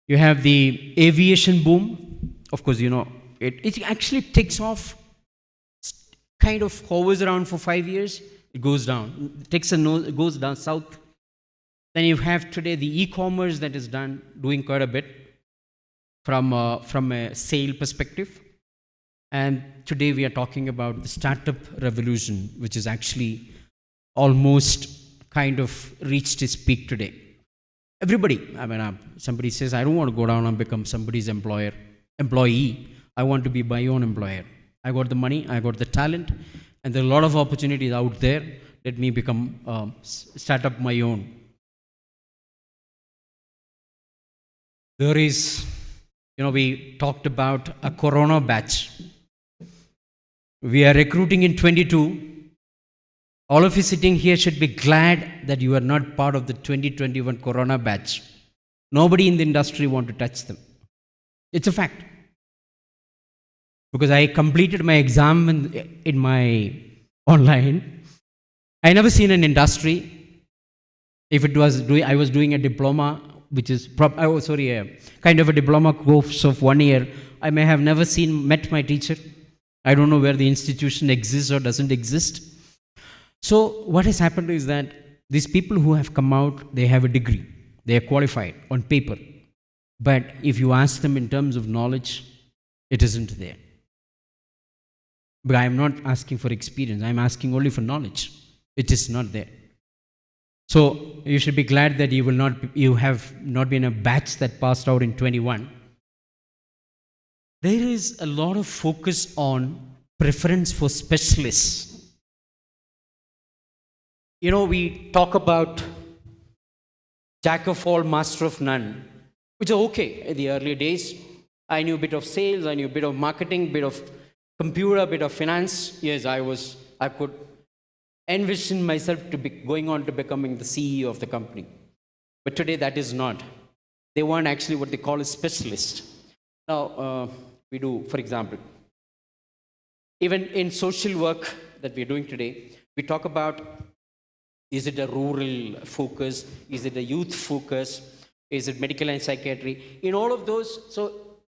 You have the aviation boom. Of course, you know, it actually takes off, kind of hovers around for 5 years. It goes down. It takes a nose, it goes down south. Then you have today the e-commerce that is doing quite a bit from a sale perspective. And today we are talking about the startup revolution, which is actually almost kind of reached its peak today. Everybody, I mean, somebody says, I don't want to go down and become somebody's employee. I want to be my own employer. I got the money, I got the talent, and there are a lot of opportunities out there. Let me start up my own. There is, you know, we talked about a Corona batch. We are recruiting in 22. All of you sitting here should be glad that you are not part of the 2021 Corona batch. Nobody in the industry want to touch them. It's a fact. Because I completed my exam in my online. I never seen an industry. If it was I was doing a diploma, which is kind of a diploma course of 1 year. I may have never met my teacher. I don't know where the institution exists or doesn't exist. So what has happened is that these people who have come out, they have a degree. They are qualified on paper. But if you ask them in terms of knowledge, it isn't there. But I am not asking for experience. I am asking only for knowledge. It is not there. So you should be glad that you have not been a batch that passed out in 21. There is a lot of focus on preference for specialists. You know, we talk about jack of all, master of none, which is okay. In the earlier days, I knew a bit of sales, I knew a bit of marketing, a bit of computer, a bit of finance. Yes, I could envision myself to be going on to becoming the CEO of the company. But today that is not. They want actually what they call a specialist. Now, we do, for example, even in social work that we're doing today, we talk about, is it a rural focus? Is it a youth focus? Is it medical and psychiatry? In all of those, so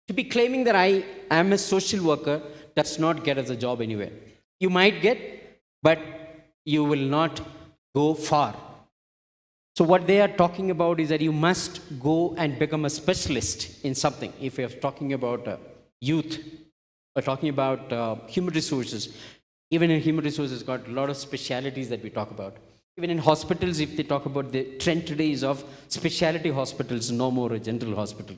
to be claiming that I am a social worker does not get us a job anywhere. You might get, but you will not go far. So what they are talking about is that you must go and become a specialist in something. If you're talking about youth, or talking about human resources, even in human resources, got a lot of specialities that we talk about. Even in hospitals, if they talk about the trend today is of specialty hospitals, no more a general hospital.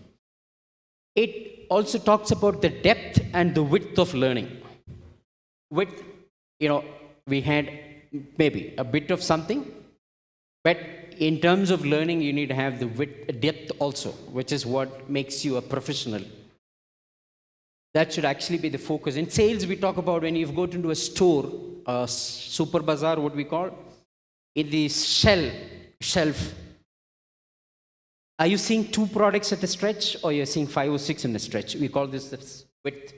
It also talks about the depth and the width of learning. Width, you know, we had maybe a bit of something, but in terms of learning, you need to have the width, depth also, which is what makes you a professional. That should actually be the focus. In sales, we talk about when you go into a store, a super bazaar, what we call, in the shelf, are you seeing 2 products at a stretch, or you're seeing 5 or 6 in a stretch? We call this the width.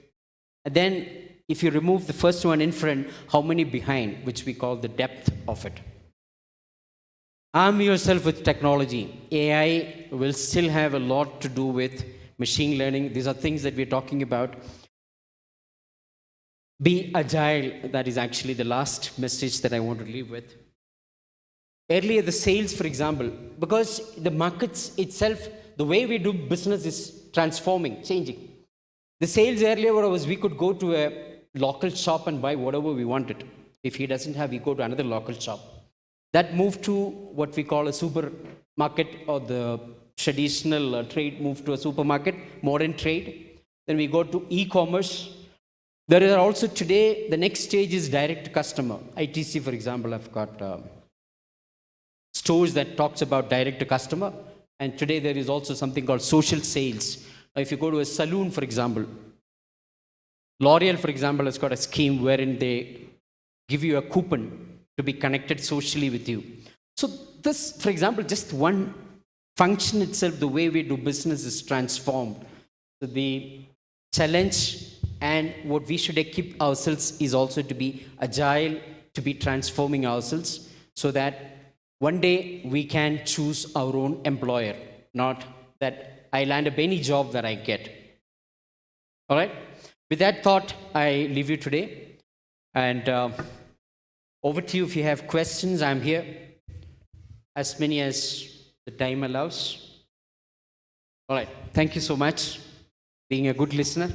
And then, if you remove the first one in front, how many behind, which we call the depth of it. Arm yourself with technology. AI will still have a lot to do with machine learning. These are things that we're talking about. Be agile. That is actually the last message that I want to leave with. Earlier, the sales, for example, because the markets itself, the way we do business is transforming, changing. The sales earlier was we could go to a local shop and buy whatever we wanted. If he doesn't have, we go to another local shop. That moved to what we call a supermarket, or the traditional trade moved to a supermarket, modern trade. Then we go to e-commerce. There are also today, the next stage is direct to customer. ITC, for example, I've got stores that talks about direct to customer. And today there is also something called social sales. If you go to a saloon, for example, L'Oreal, for example, has got a scheme wherein they give you a coupon to be connected socially with you. So this, for example, just one function itself, the way we do business is transformed. So the challenge and what we should equip ourselves is also to be agile, to be transforming ourselves so that one day we can choose our own employer, not that I land up any job that I get. All right? With that thought, I leave you today. And over to you if you have questions. I'm here. As many as the time allows. All right. Thank you so much. Being a good listener.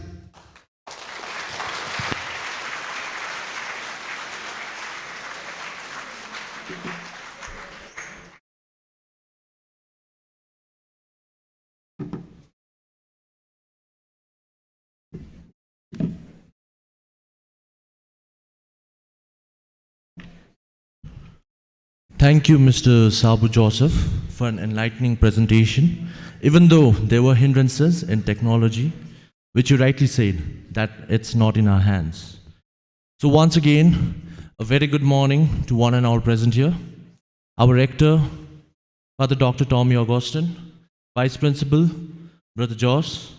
Thank you, Mr. Sabu Joseph, for an enlightening presentation. Even though there were hindrances in technology, which you rightly said, that it's not in our hands. So once again, a very good morning to one and all present here. Our rector, Father Dr. Tommy Augustine, Vice Principal, Brother Josh,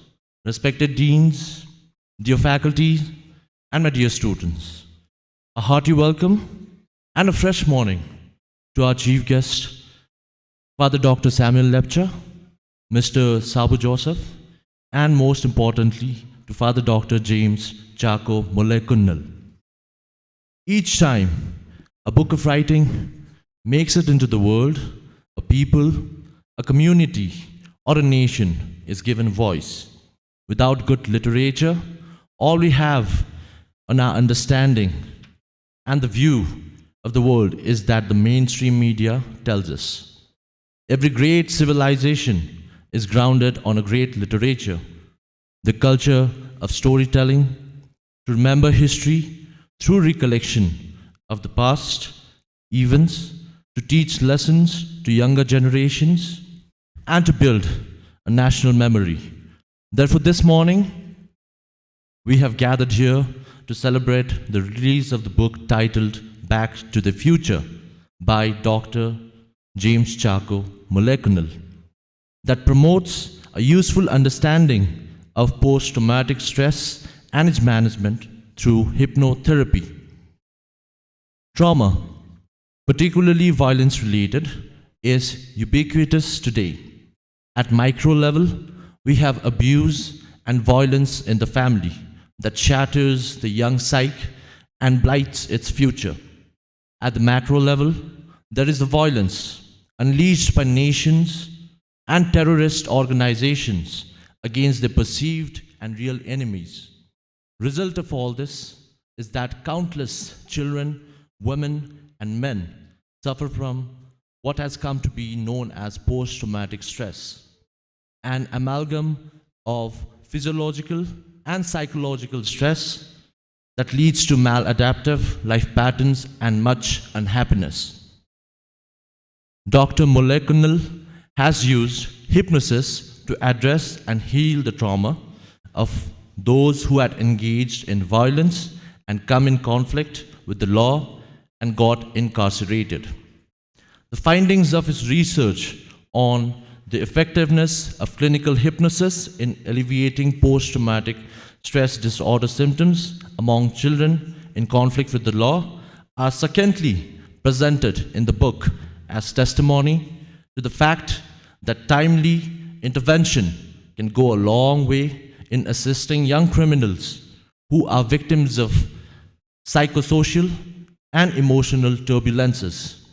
respected deans, dear faculty, and my dear students. A hearty welcome and a fresh morning to our chief guest, Father Dr. Samuel Lepcha, Mr. Sabu Joseph, and most importantly, to Father Dr. James Chako Mulekunnal. Each time a book of writing makes it into the world, a people, a community, or a nation is given voice. Without good literature, all we have on our understanding and the view of the world is that the mainstream media tells us. Every great civilization is grounded on a great literature, the culture of storytelling, to remember history through recollection of the past events, to teach lessons to younger generations, and to build a national memory. Therefore, this morning, we have gathered here to celebrate the release of the book titled Back to the Future by Dr. James Chako Mulekunnal that promotes a useful understanding of post-traumatic stress and its management through hypnotherapy. Trauma, particularly violence-related, is ubiquitous today. At micro level, we have abuse and violence in the family that shatters the young psyche and blights its future. At the macro level, there is the violence unleashed by nations and terrorist organizations against their perceived and real enemies. Result of all this is that countless children, women, and men suffer from what has come to be known as post-traumatic stress, an amalgam of physiological and psychological stress that leads to maladaptive life patterns and much unhappiness. Dr. Mulekunnal has used hypnosis to address and heal the trauma of those who had engaged in violence and come in conflict with the law and got incarcerated. The findings of his research on the effectiveness of clinical hypnosis in alleviating post-traumatic stress disorder symptoms among children in conflict with the law are succinctly presented in the book as testimony to the fact that timely intervention can go a long way in assisting young criminals who are victims of psychosocial and emotional turbulences.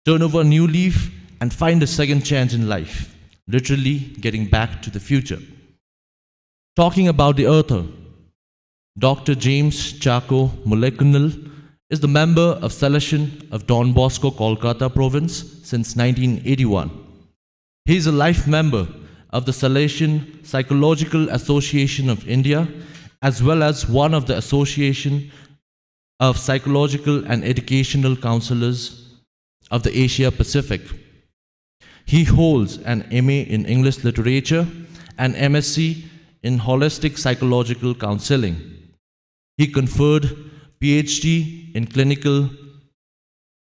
Turn over a new leaf and find a second chance in life, literally getting back to the future. Talking about the author, Dr. James Chako Mulekunnal is the member of Salesian of Don Bosco, Kolkata province since 1981. He is a life member of the Salesian Psychological Association of India as well as one of the Association of Psychological and Educational Counselors of the Asia Pacific. He holds an MA in English Literature and MSc in Holistic Psychological Counseling. He conferred PhD in Clinical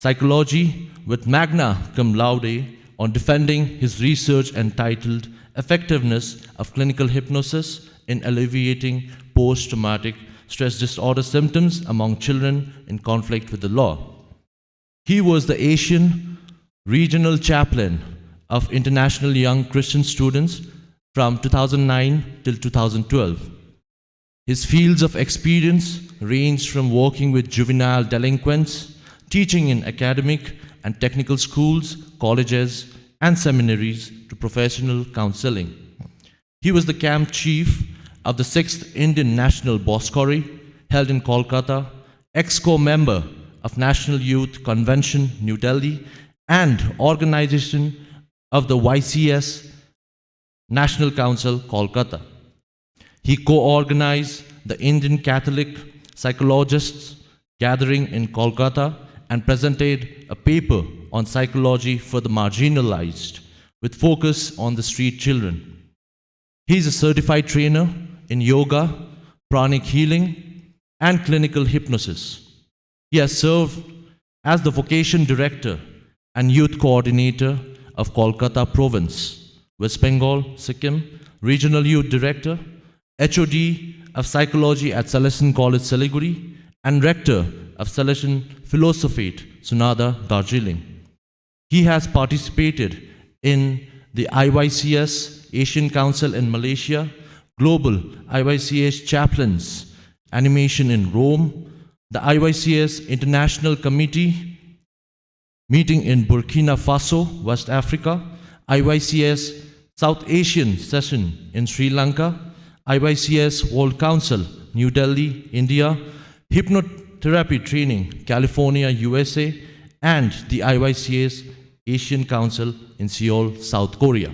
Psychology with magna cum laude on defending his research entitled Effectiveness of Clinical Hypnosis in Alleviating Post-Traumatic Stress Disorder Symptoms Among Children in Conflict with the Law. He was the Asian Regional Chaplain of International Young Christian Students from 2009 till 2012. His fields of experience ranged from working with juvenile delinquents, teaching in academic and technical schools, colleges, and seminaries to professional counseling. He was the camp chief of the 6th Indian National Boscori held in Kolkata, ex-co member of National Youth Convention, New Delhi, and organization of the YCS National Council, Kolkata. He co-organized the Indian Catholic Psychologists gathering in Kolkata and presented a paper on psychology for the marginalized with focus on the street children. He is a certified trainer in yoga, pranic healing, and clinical hypnosis. He has served as the vocation director and youth coordinator of Kolkata Province, West Bengal, Sikkim, regional youth director, HOD of psychology at Salesian College, Siliguri, and rector of Salesian Philosophate, Sunada, Darjeeling. He has participated in the IYCS Asian Council in Malaysia, Global IYCS Chaplains Animation in Rome, the IYCS International Committee meeting in Burkina Faso, West Africa, IYCS South Asian Session in Sri Lanka, IYCS World Council, New Delhi, India, Hypnotherapy Training, California, USA, and the IYCS Asian Council in Seoul, South Korea.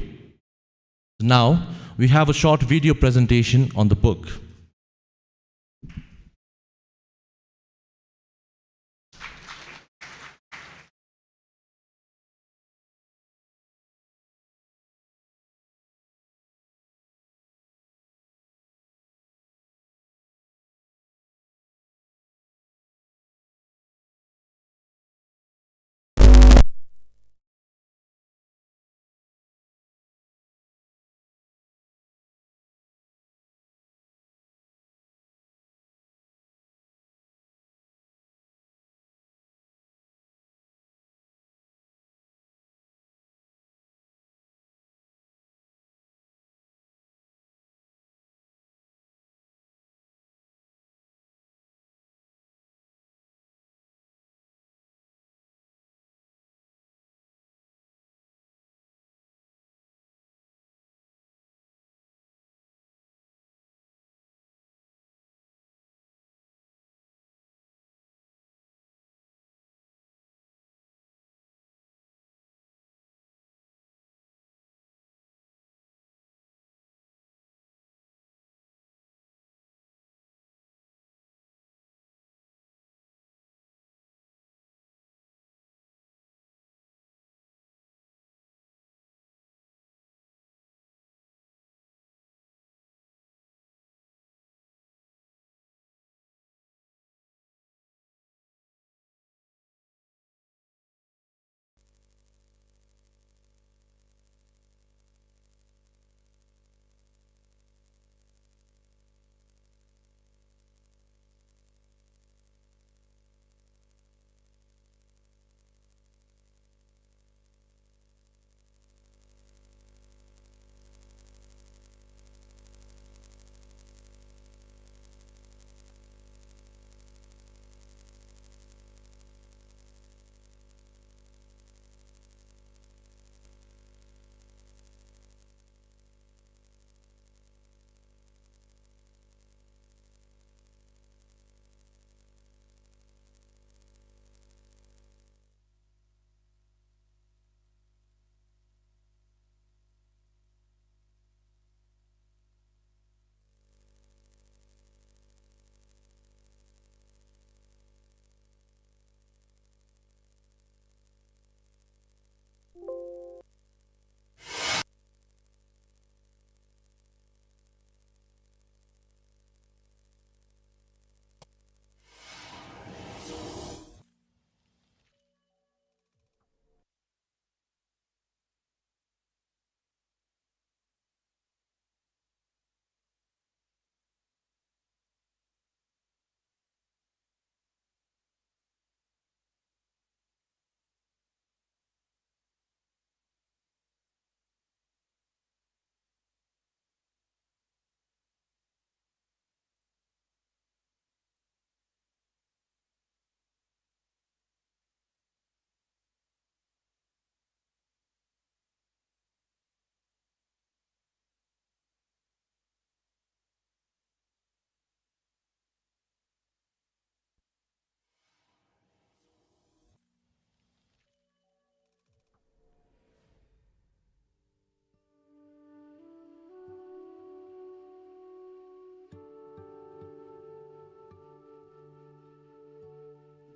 Now, we have a short video presentation on the book.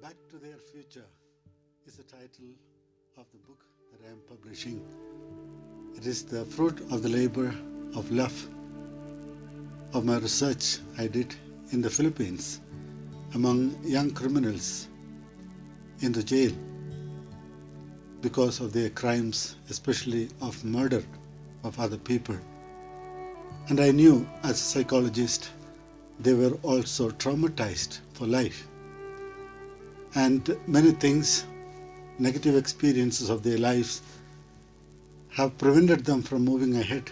Back to Their Future is the title of the book that I am publishing. It is the fruit of the labor of love of my research I did in the Philippines among young criminals in the jail because of their crimes, especially of murder of other people. And I knew as a psychologist they were also traumatized for life. And many things, negative experiences of their lives, have prevented them from moving ahead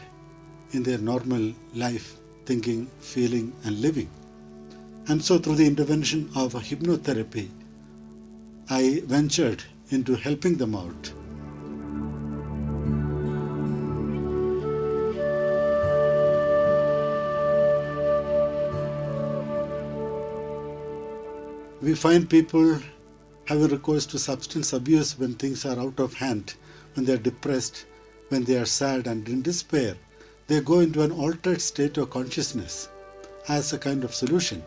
in their normal life, thinking, feeling, and living. And so through the intervention of hypnotherapy, I ventured into helping them out. We find people having recourse to substance abuse when things are out of hand, when they are depressed, when they are sad and in despair. They go into an altered state of consciousness as a kind of solution.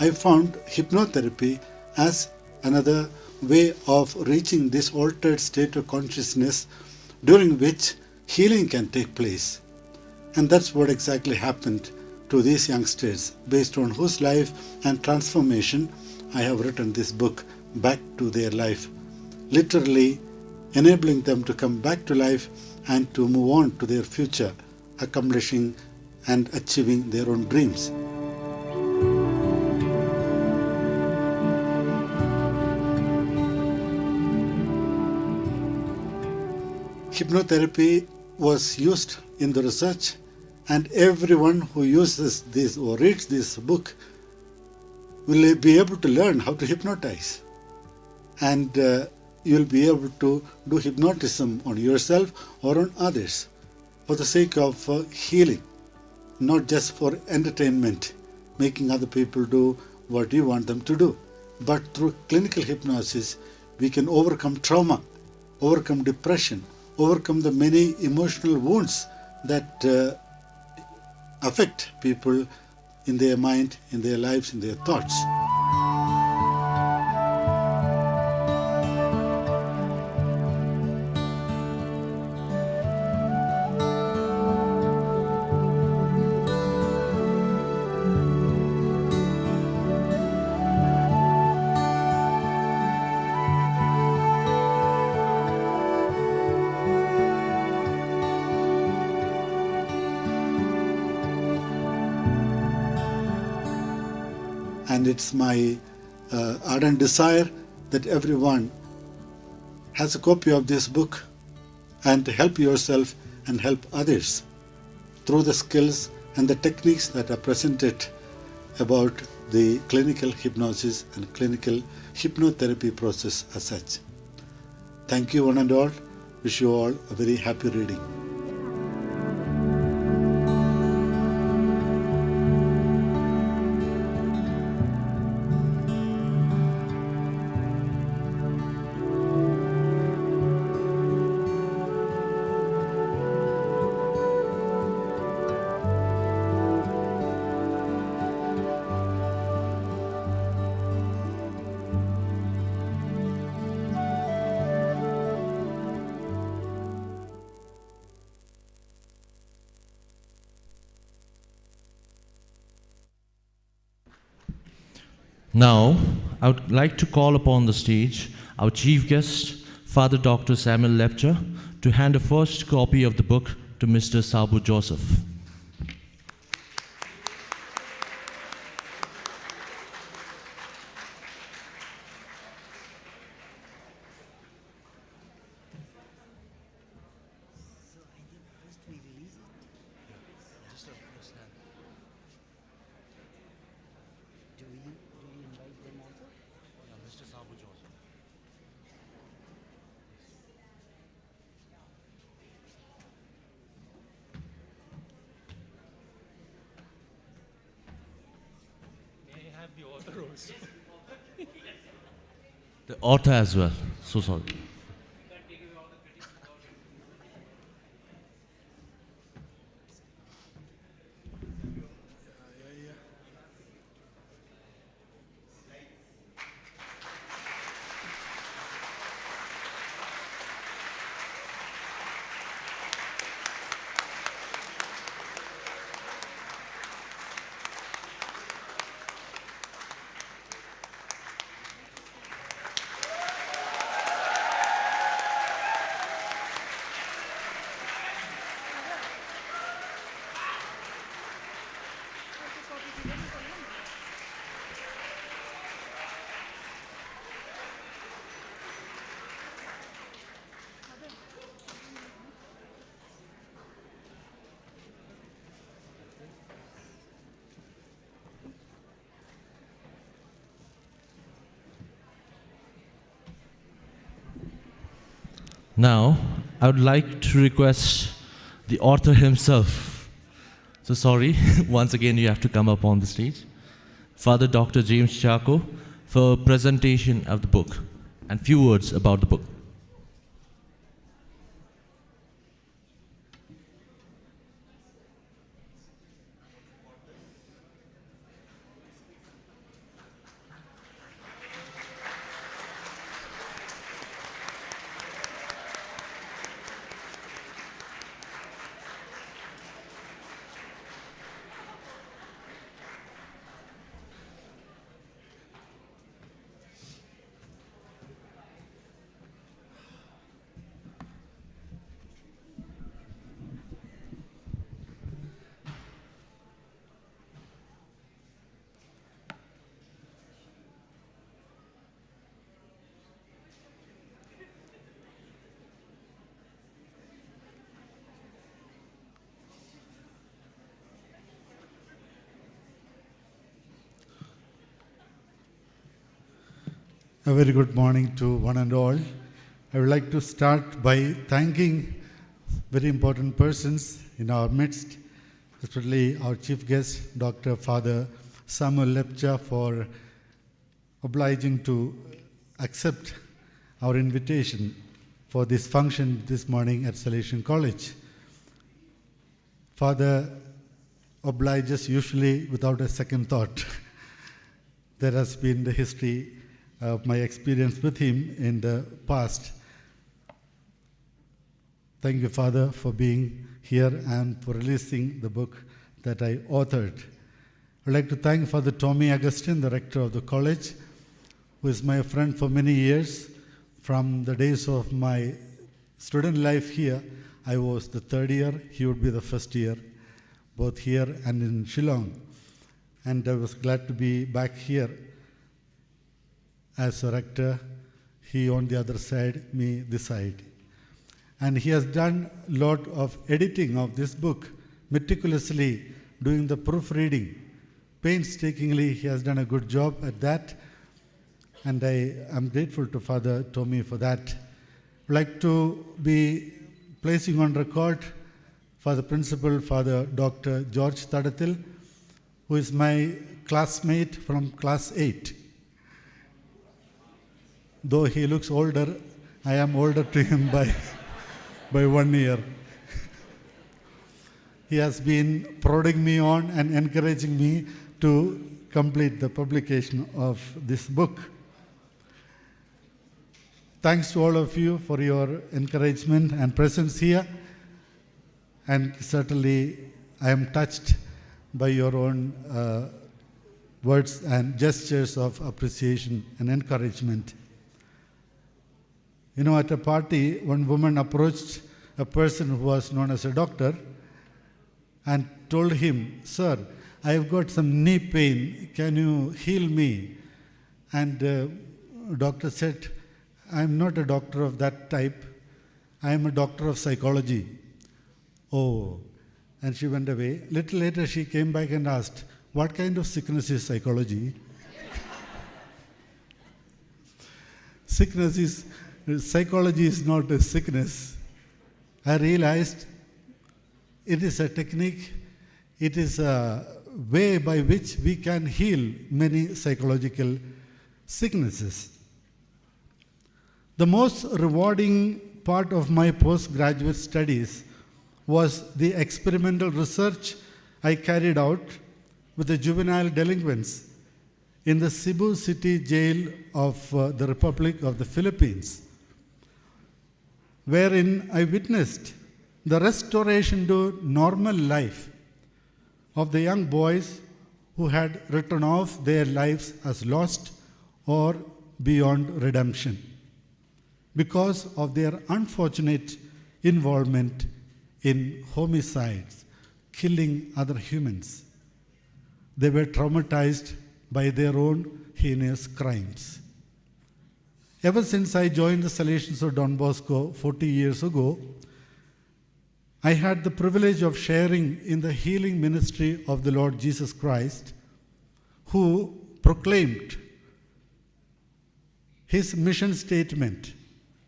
I found hypnotherapy as another way of reaching this altered state of consciousness during which healing can take place. And that's what exactly happened to these youngsters, based on whose life and transformation I have written this book, Back to Their Life, literally enabling them to come back to life and to move on to their future, accomplishing and achieving their own dreams. Hypnotherapy was used in the research, and everyone who uses this or reads this book will be able to learn how to hypnotize. And you'll be able to do hypnotism on yourself or on others for the sake of healing, not just for entertainment, making other people do what you want them to do. But through clinical hypnosis, we can overcome trauma, overcome depression, overcome the many emotional wounds that affect people in their mind, in their lives, in their thoughts. And it's my ardent desire that everyone has a copy of this book and to help yourself and help others through the skills and the techniques that are presented about the clinical hypnosis and clinical hypnotherapy process as such. Thank you one and all. Wish you all a very happy reading. Now, I would like to call upon the stage our chief guest, Father Dr. Samuel Lepcha, to hand a first copy of the book to Mr. Sabu Joseph. The author as well. So sorry. Now, I would like to request the author himself. So sorry, once again you have to come up on the stage. Father Dr. James Chaco for presentation of the book and few words about the book. A very good morning to one and all. I would like to start by thanking very important persons in our midst, especially our chief guest, Dr. Father Samuel Lepcha, for obliging to accept our invitation for this function this morning at Salesian College. Father obliges usually without a second thought. There has been the history of my experience with him in the past. Thank you, Father, for being here and for releasing the book that I authored. I'd like to thank Father Tommy Augustine, the rector of the college, who is my friend for many years. From the days of my student life here, I was the third year, he would be the first year, both here and in Shillong. And I was glad to be back here as a rector, he on the other side, me this side. And he has done a lot of editing of this book, meticulously doing the proofreading. Painstakingly, he has done a good job at that. And I am grateful to Father Tommy for that. I'd like to be placing on record for the principal, Father Dr. George Tadatil, who is my classmate from class 8. Though he looks older, I am older to him by 1 year. He has been prodding me on and encouraging me to complete the publication of this book. Thanks to all of you for your encouragement and presence here. And certainly, I am touched by your own words and gestures of appreciation and encouragement. You know, at a party, one woman approached a person who was known as a doctor and told him, "Sir, I have got some knee pain. Can you heal me?" And the doctor said, "I am not a doctor of that type. I am a doctor of psychology." Oh, and she went away. Little later, she came back and asked, "What kind of sickness is psychology?" Psychology is not a sickness. I realized it is a technique, it is a way by which we can heal many psychological sicknesses. The most rewarding part of my postgraduate studies was the experimental research I carried out with the juvenile delinquents in the Cebu City Jail of the Republic of the Philippines, wherein I witnessed the restoration to normal life of the young boys who had written off their lives as lost or beyond redemption because of their unfortunate involvement in homicides, killing other humans. They were traumatized by their own heinous crimes. Ever since I joined the Salesians of Don Bosco 40 years ago, I had the privilege of sharing in the healing ministry of the Lord Jesus Christ, who proclaimed his mission statement,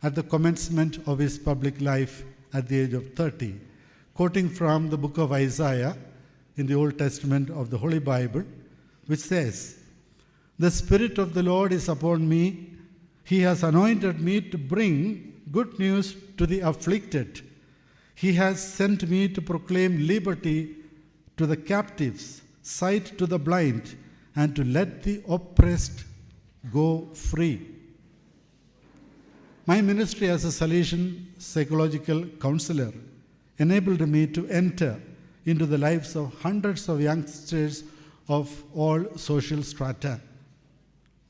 at the commencement of his public life at the age of 30, quoting from the book of Isaiah in the Old Testament of the Holy Bible, which says, "The Spirit of the Lord is upon me. He has anointed me to bring good news to the afflicted. He has sent me to proclaim liberty to the captives, sight to the blind, and to let the oppressed go free." My ministry as a Salesian psychological counselor enabled me to enter into the lives of hundreds of youngsters of all social strata,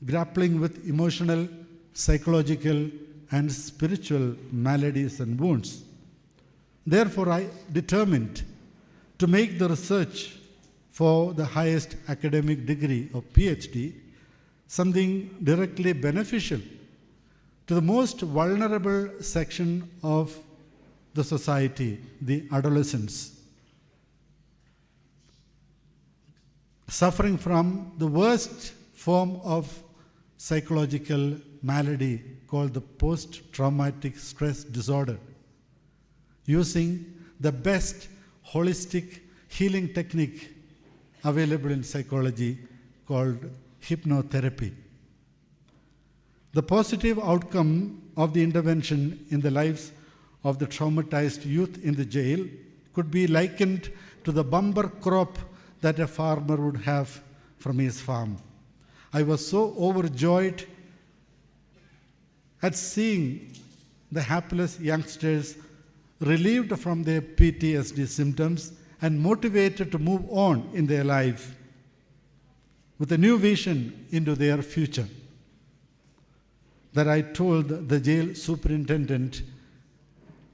grappling with emotional, psychological, and spiritual maladies and wounds. Therefore, I determined to make the research for the highest academic degree of PhD something directly beneficial to the most vulnerable section of the society, the adolescents, suffering from the worst form of psychological malady called the post-traumatic stress disorder, using the best holistic healing technique available in psychology called hypnotherapy. The positive outcome of the intervention in the lives of the traumatized youth in the jail could be likened to the bumper crop that a farmer would have from his farm. I was so overjoyed at seeing the hapless youngsters relieved from their PTSD symptoms and motivated to move on in their life with a new vision into their future, that I told the jail superintendent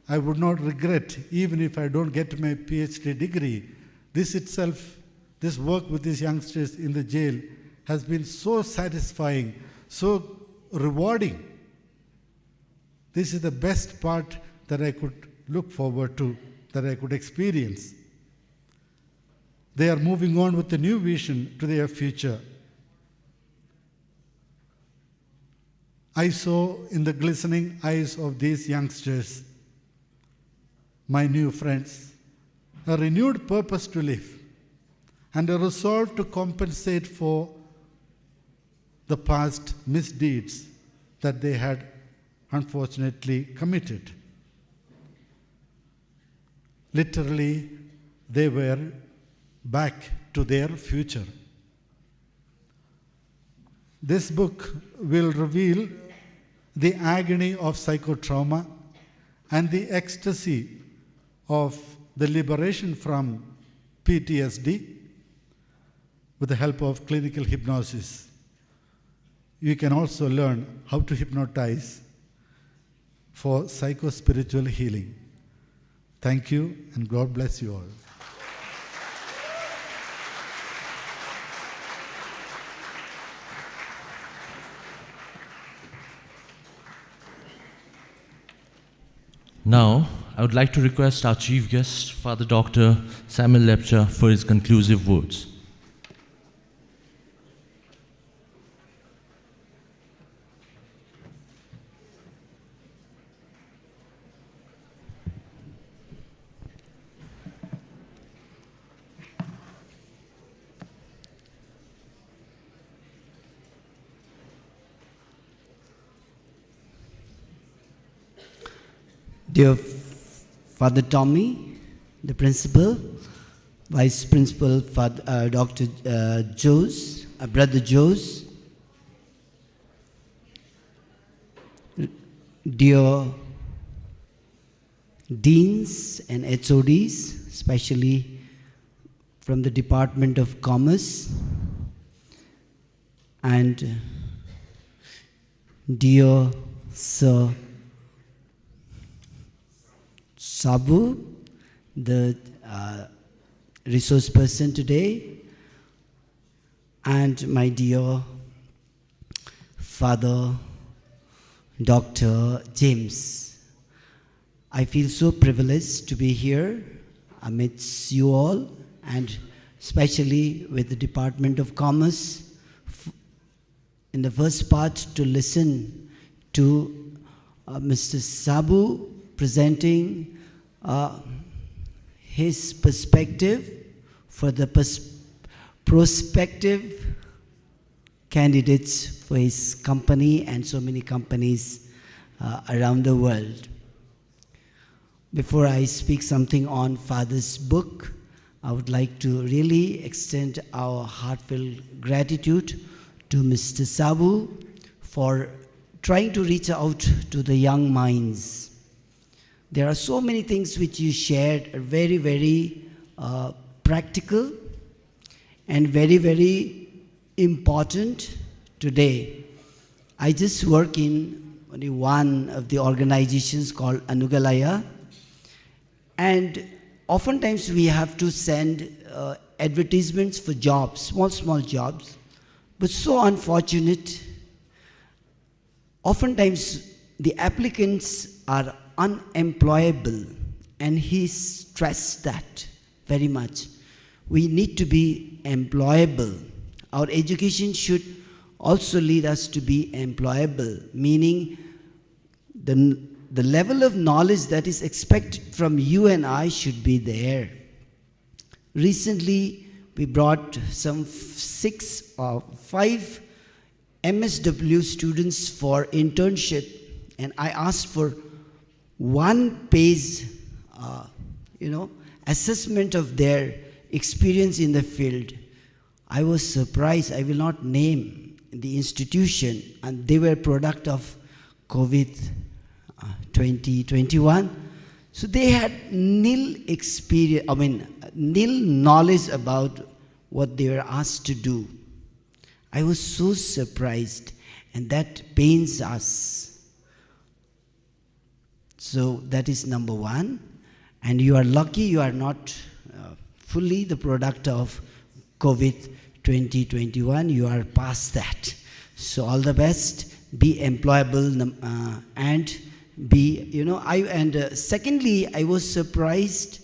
I would not regret, even if I don't get my PhD degree. This itself, this work with these youngsters in the jail has been so satisfying, so rewarding. This is the best part that I could look forward to, that I could experience. They are moving on with a new vision to their future. I saw in the glistening eyes of these youngsters, my new friends, a renewed purpose to live and a resolve to compensate for the past misdeeds that they had unfortunately committed. Literally, they were back to their future. This book will reveal the agony of psychotrauma and the ecstasy of the liberation from PTSD with the help of clinical hypnosis. You can also learn how to hypnotize for psychospiritual healing. Thank you, and God bless you all. Now, I would like to request our chief guest, Father Dr. Samuel Lepcha, for his conclusive words. Dear Father Tommy, the principal, Vice Principal Father, Dr. Jose, Brother Jose, dear deans and HODs, especially from the Department of Commerce, and dear Sir Sabu, the resource person today, and my dear Father Dr. James. I feel so privileged to be here amidst you all, and especially with the Department of Commerce in the first part to listen to Mr. Sabu presenting his perspective for the prospective candidates for his company and so many companies around the world. Before I speak something on Father's book, I would like to really extend our heartfelt gratitude to Mr. Sabu for trying to reach out to the young minds. There are so many things which you shared, are very, very practical and very, very important today. I just work in only one of the organizations called Anugalaya, and oftentimes we have to send advertisements for jobs, small jobs, but so unfortunate, oftentimes the applicants are unemployable, and he stressed that very much. We need to be employable. Our education should also lead us to be employable, meaning the level of knowledge that is expected from you and I should be there. Recently, we brought some 6 or 5 MSW students for internship, and I asked for 1 page, assessment of their experience in the field. I was surprised. I will not name the institution, and they were a product of COVID 2021. So they had nil knowledge about what they were asked to do. I was so surprised, and that pains us. So that is number one. And you are lucky you are not fully the product of COVID 2021. You are past that. So all the best. Be employable and be, secondly, I was surprised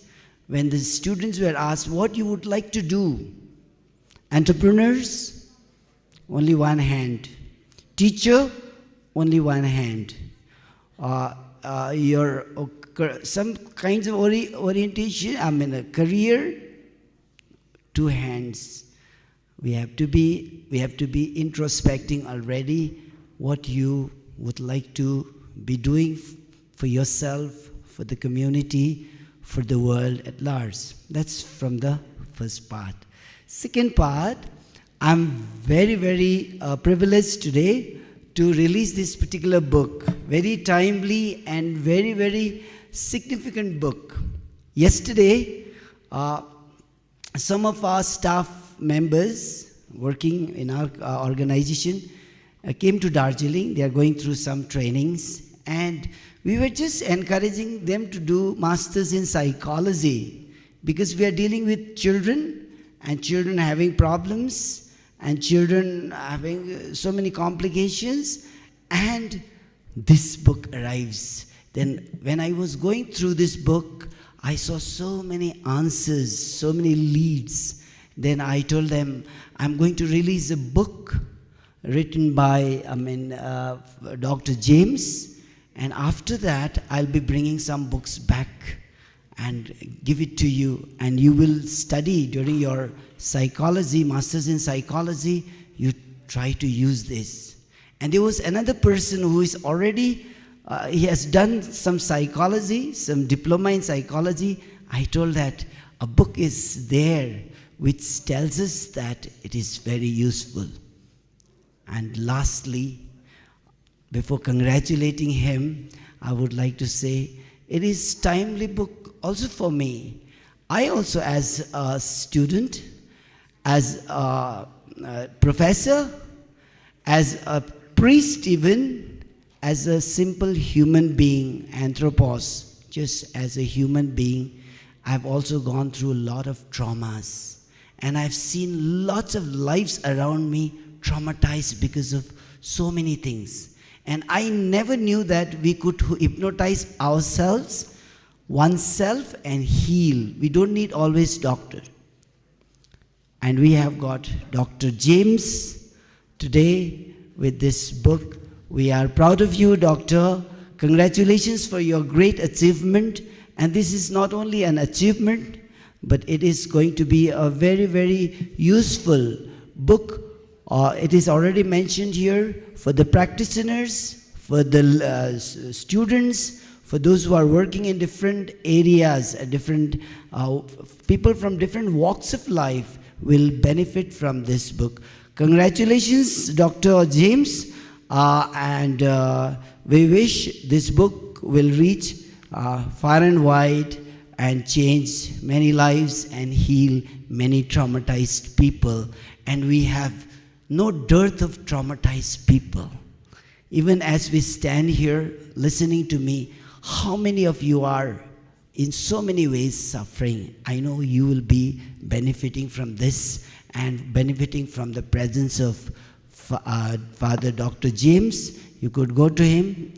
when the students were asked what you would like to do. Entrepreneurs, only 1 hand. Teacher, only 1 hand. Some kinds of orientation, a career, 2 hands. We have to be introspecting already what you would like to be doing for yourself, for the community, for the world at large. That's from the first part. Second part, I'm very, very privileged today to release this particular book. Very timely and very, very significant book. Yesterday, some of our staff members working in our organization came to Darjeeling. They are going through some trainings, and we were just encouraging them to do masters in psychology, because we are dealing with children, and children having problems, and children having so many complications, and this book arrives. Then when I was going through this book, I saw so many answers, so many leads. Then I told them, I'm going to release a book written by Dr. James, and after that I'll be bringing some books back and give it to you, and you will study during your psychology, masters in psychology. You try to use this. And there was another person who is already he has done some psychology, some diploma in psychology. I told that a book is there which tells us that it is very useful. And lastly, before congratulating him, I would like to say it is timely book also for me. I also, as a student, as a professor, as a priest even, as a simple human being, anthropos, just as a human being, I've also gone through a lot of traumas. And I've seen lots of lives around me traumatized because of so many things. And I never knew that we could hypnotize ourselves, oneself, and heal. We don't need always doctor. And we have got Dr. James today with this book. We are proud of you, Doctor. Congratulations for your great achievement. And this is not only an achievement, but it is going to be a very, very useful book. It is already mentioned here for the practitioners, for the students, for those who are working in different areas, different people from different walks of life will benefit from this book. Congratulations, Dr. James, and we wish this book will reach far and wide and change many lives and heal many traumatized people. And we have no dearth of traumatized people. Even as we stand here listening to me, how many of you are in so many ways suffering? I know you will be benefiting from this and benefiting from the presence of Father Dr. James. You could go to him.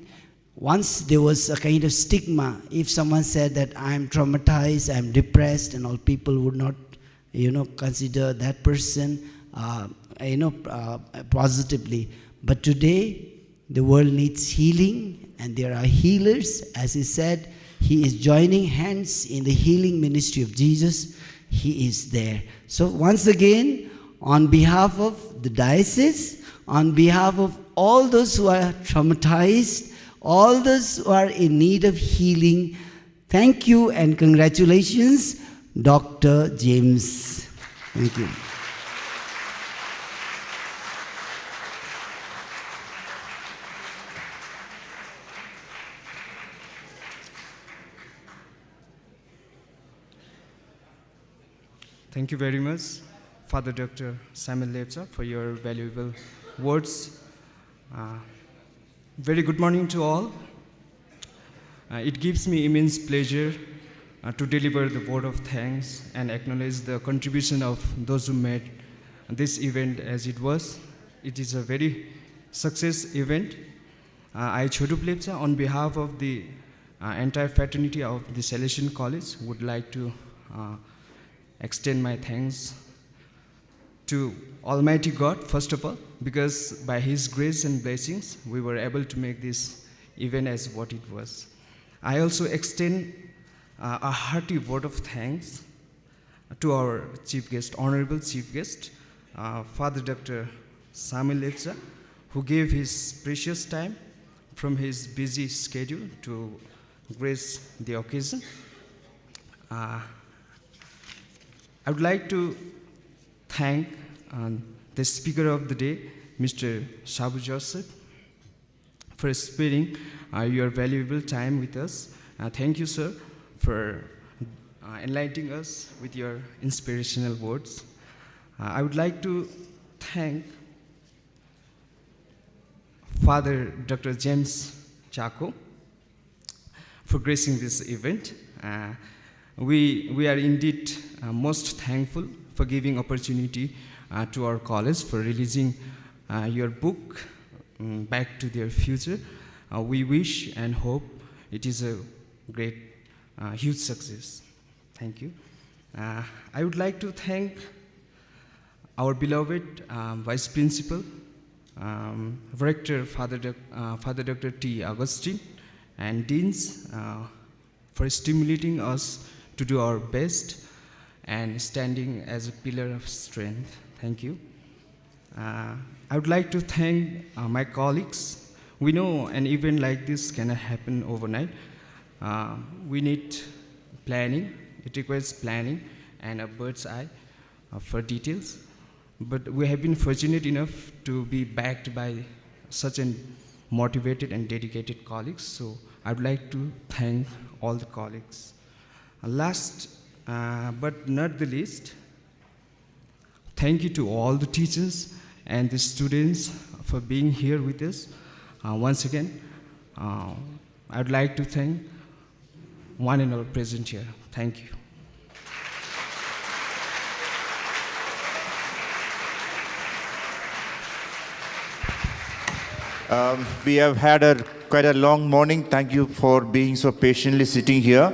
Once there was a kind of stigma. If someone said that I'm traumatized, I'm depressed, and all, people would not, consider that person, positively. But today, the world needs healing, and there are healers. As he said, he is joining hands in the healing ministry of Jesus. He is there. So once again, on behalf of the diocese, on behalf of all those who are traumatized, all those who are in need of healing, thank you and congratulations, Dr. James. Thank you. Thank you very much, Father Dr. Samuel Lepcha, for your valuable words. Very good morning to all. It gives me immense pleasure to deliver the word of thanks and acknowledge the contribution of those who made this event as it was. It is a very success event. I, Chodu Lepcha, on behalf of the entire fraternity of the Salesian College, would like to extend my thanks to Almighty God, first of all, because by His grace and blessings, we were able to make this event as what it was. I also extend a hearty word of thanks to our chief guest, honorable chief guest, Father Dr. Samuel Lepcha, who gave his precious time from his busy schedule to grace the occasion. I would like to thank the speaker of the day, Mr. Sabu Joseph, for sparing your valuable time with us. Thank you, sir, for enlightening us with your inspirational words. I would like to thank Father Dr. James Chaco for gracing this event. We are indeed most thankful for giving opportunity to our college for releasing your book, Back to Their Future. We wish and hope it is a great, huge success. Thank you. I would like to thank our beloved Vice Principal, Rector Father Dr. T. Augustine, and Deans for stimulating us to do our best and standing as a pillar of strength. Thank you. I would like to thank my colleagues. We know an event like this cannot happen overnight. We need planning. It requires planning and a bird's eye for details. But we have been fortunate enough to be backed by such a motivated and dedicated colleagues. So I would like to thank all the colleagues. Last but not the least, thank you to all the teachers and the students for being here with us. Once again, I would like to thank one and all present here. Thank you. We have had quite a long morning. Thank you for being so patiently sitting here.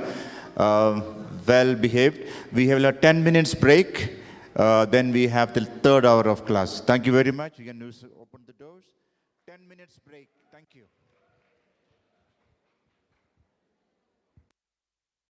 Well behaved. We have a 10 minutes break. Then we have the third hour of class. Thank you very much. You can open the doors. 10 minutes break. Thank you.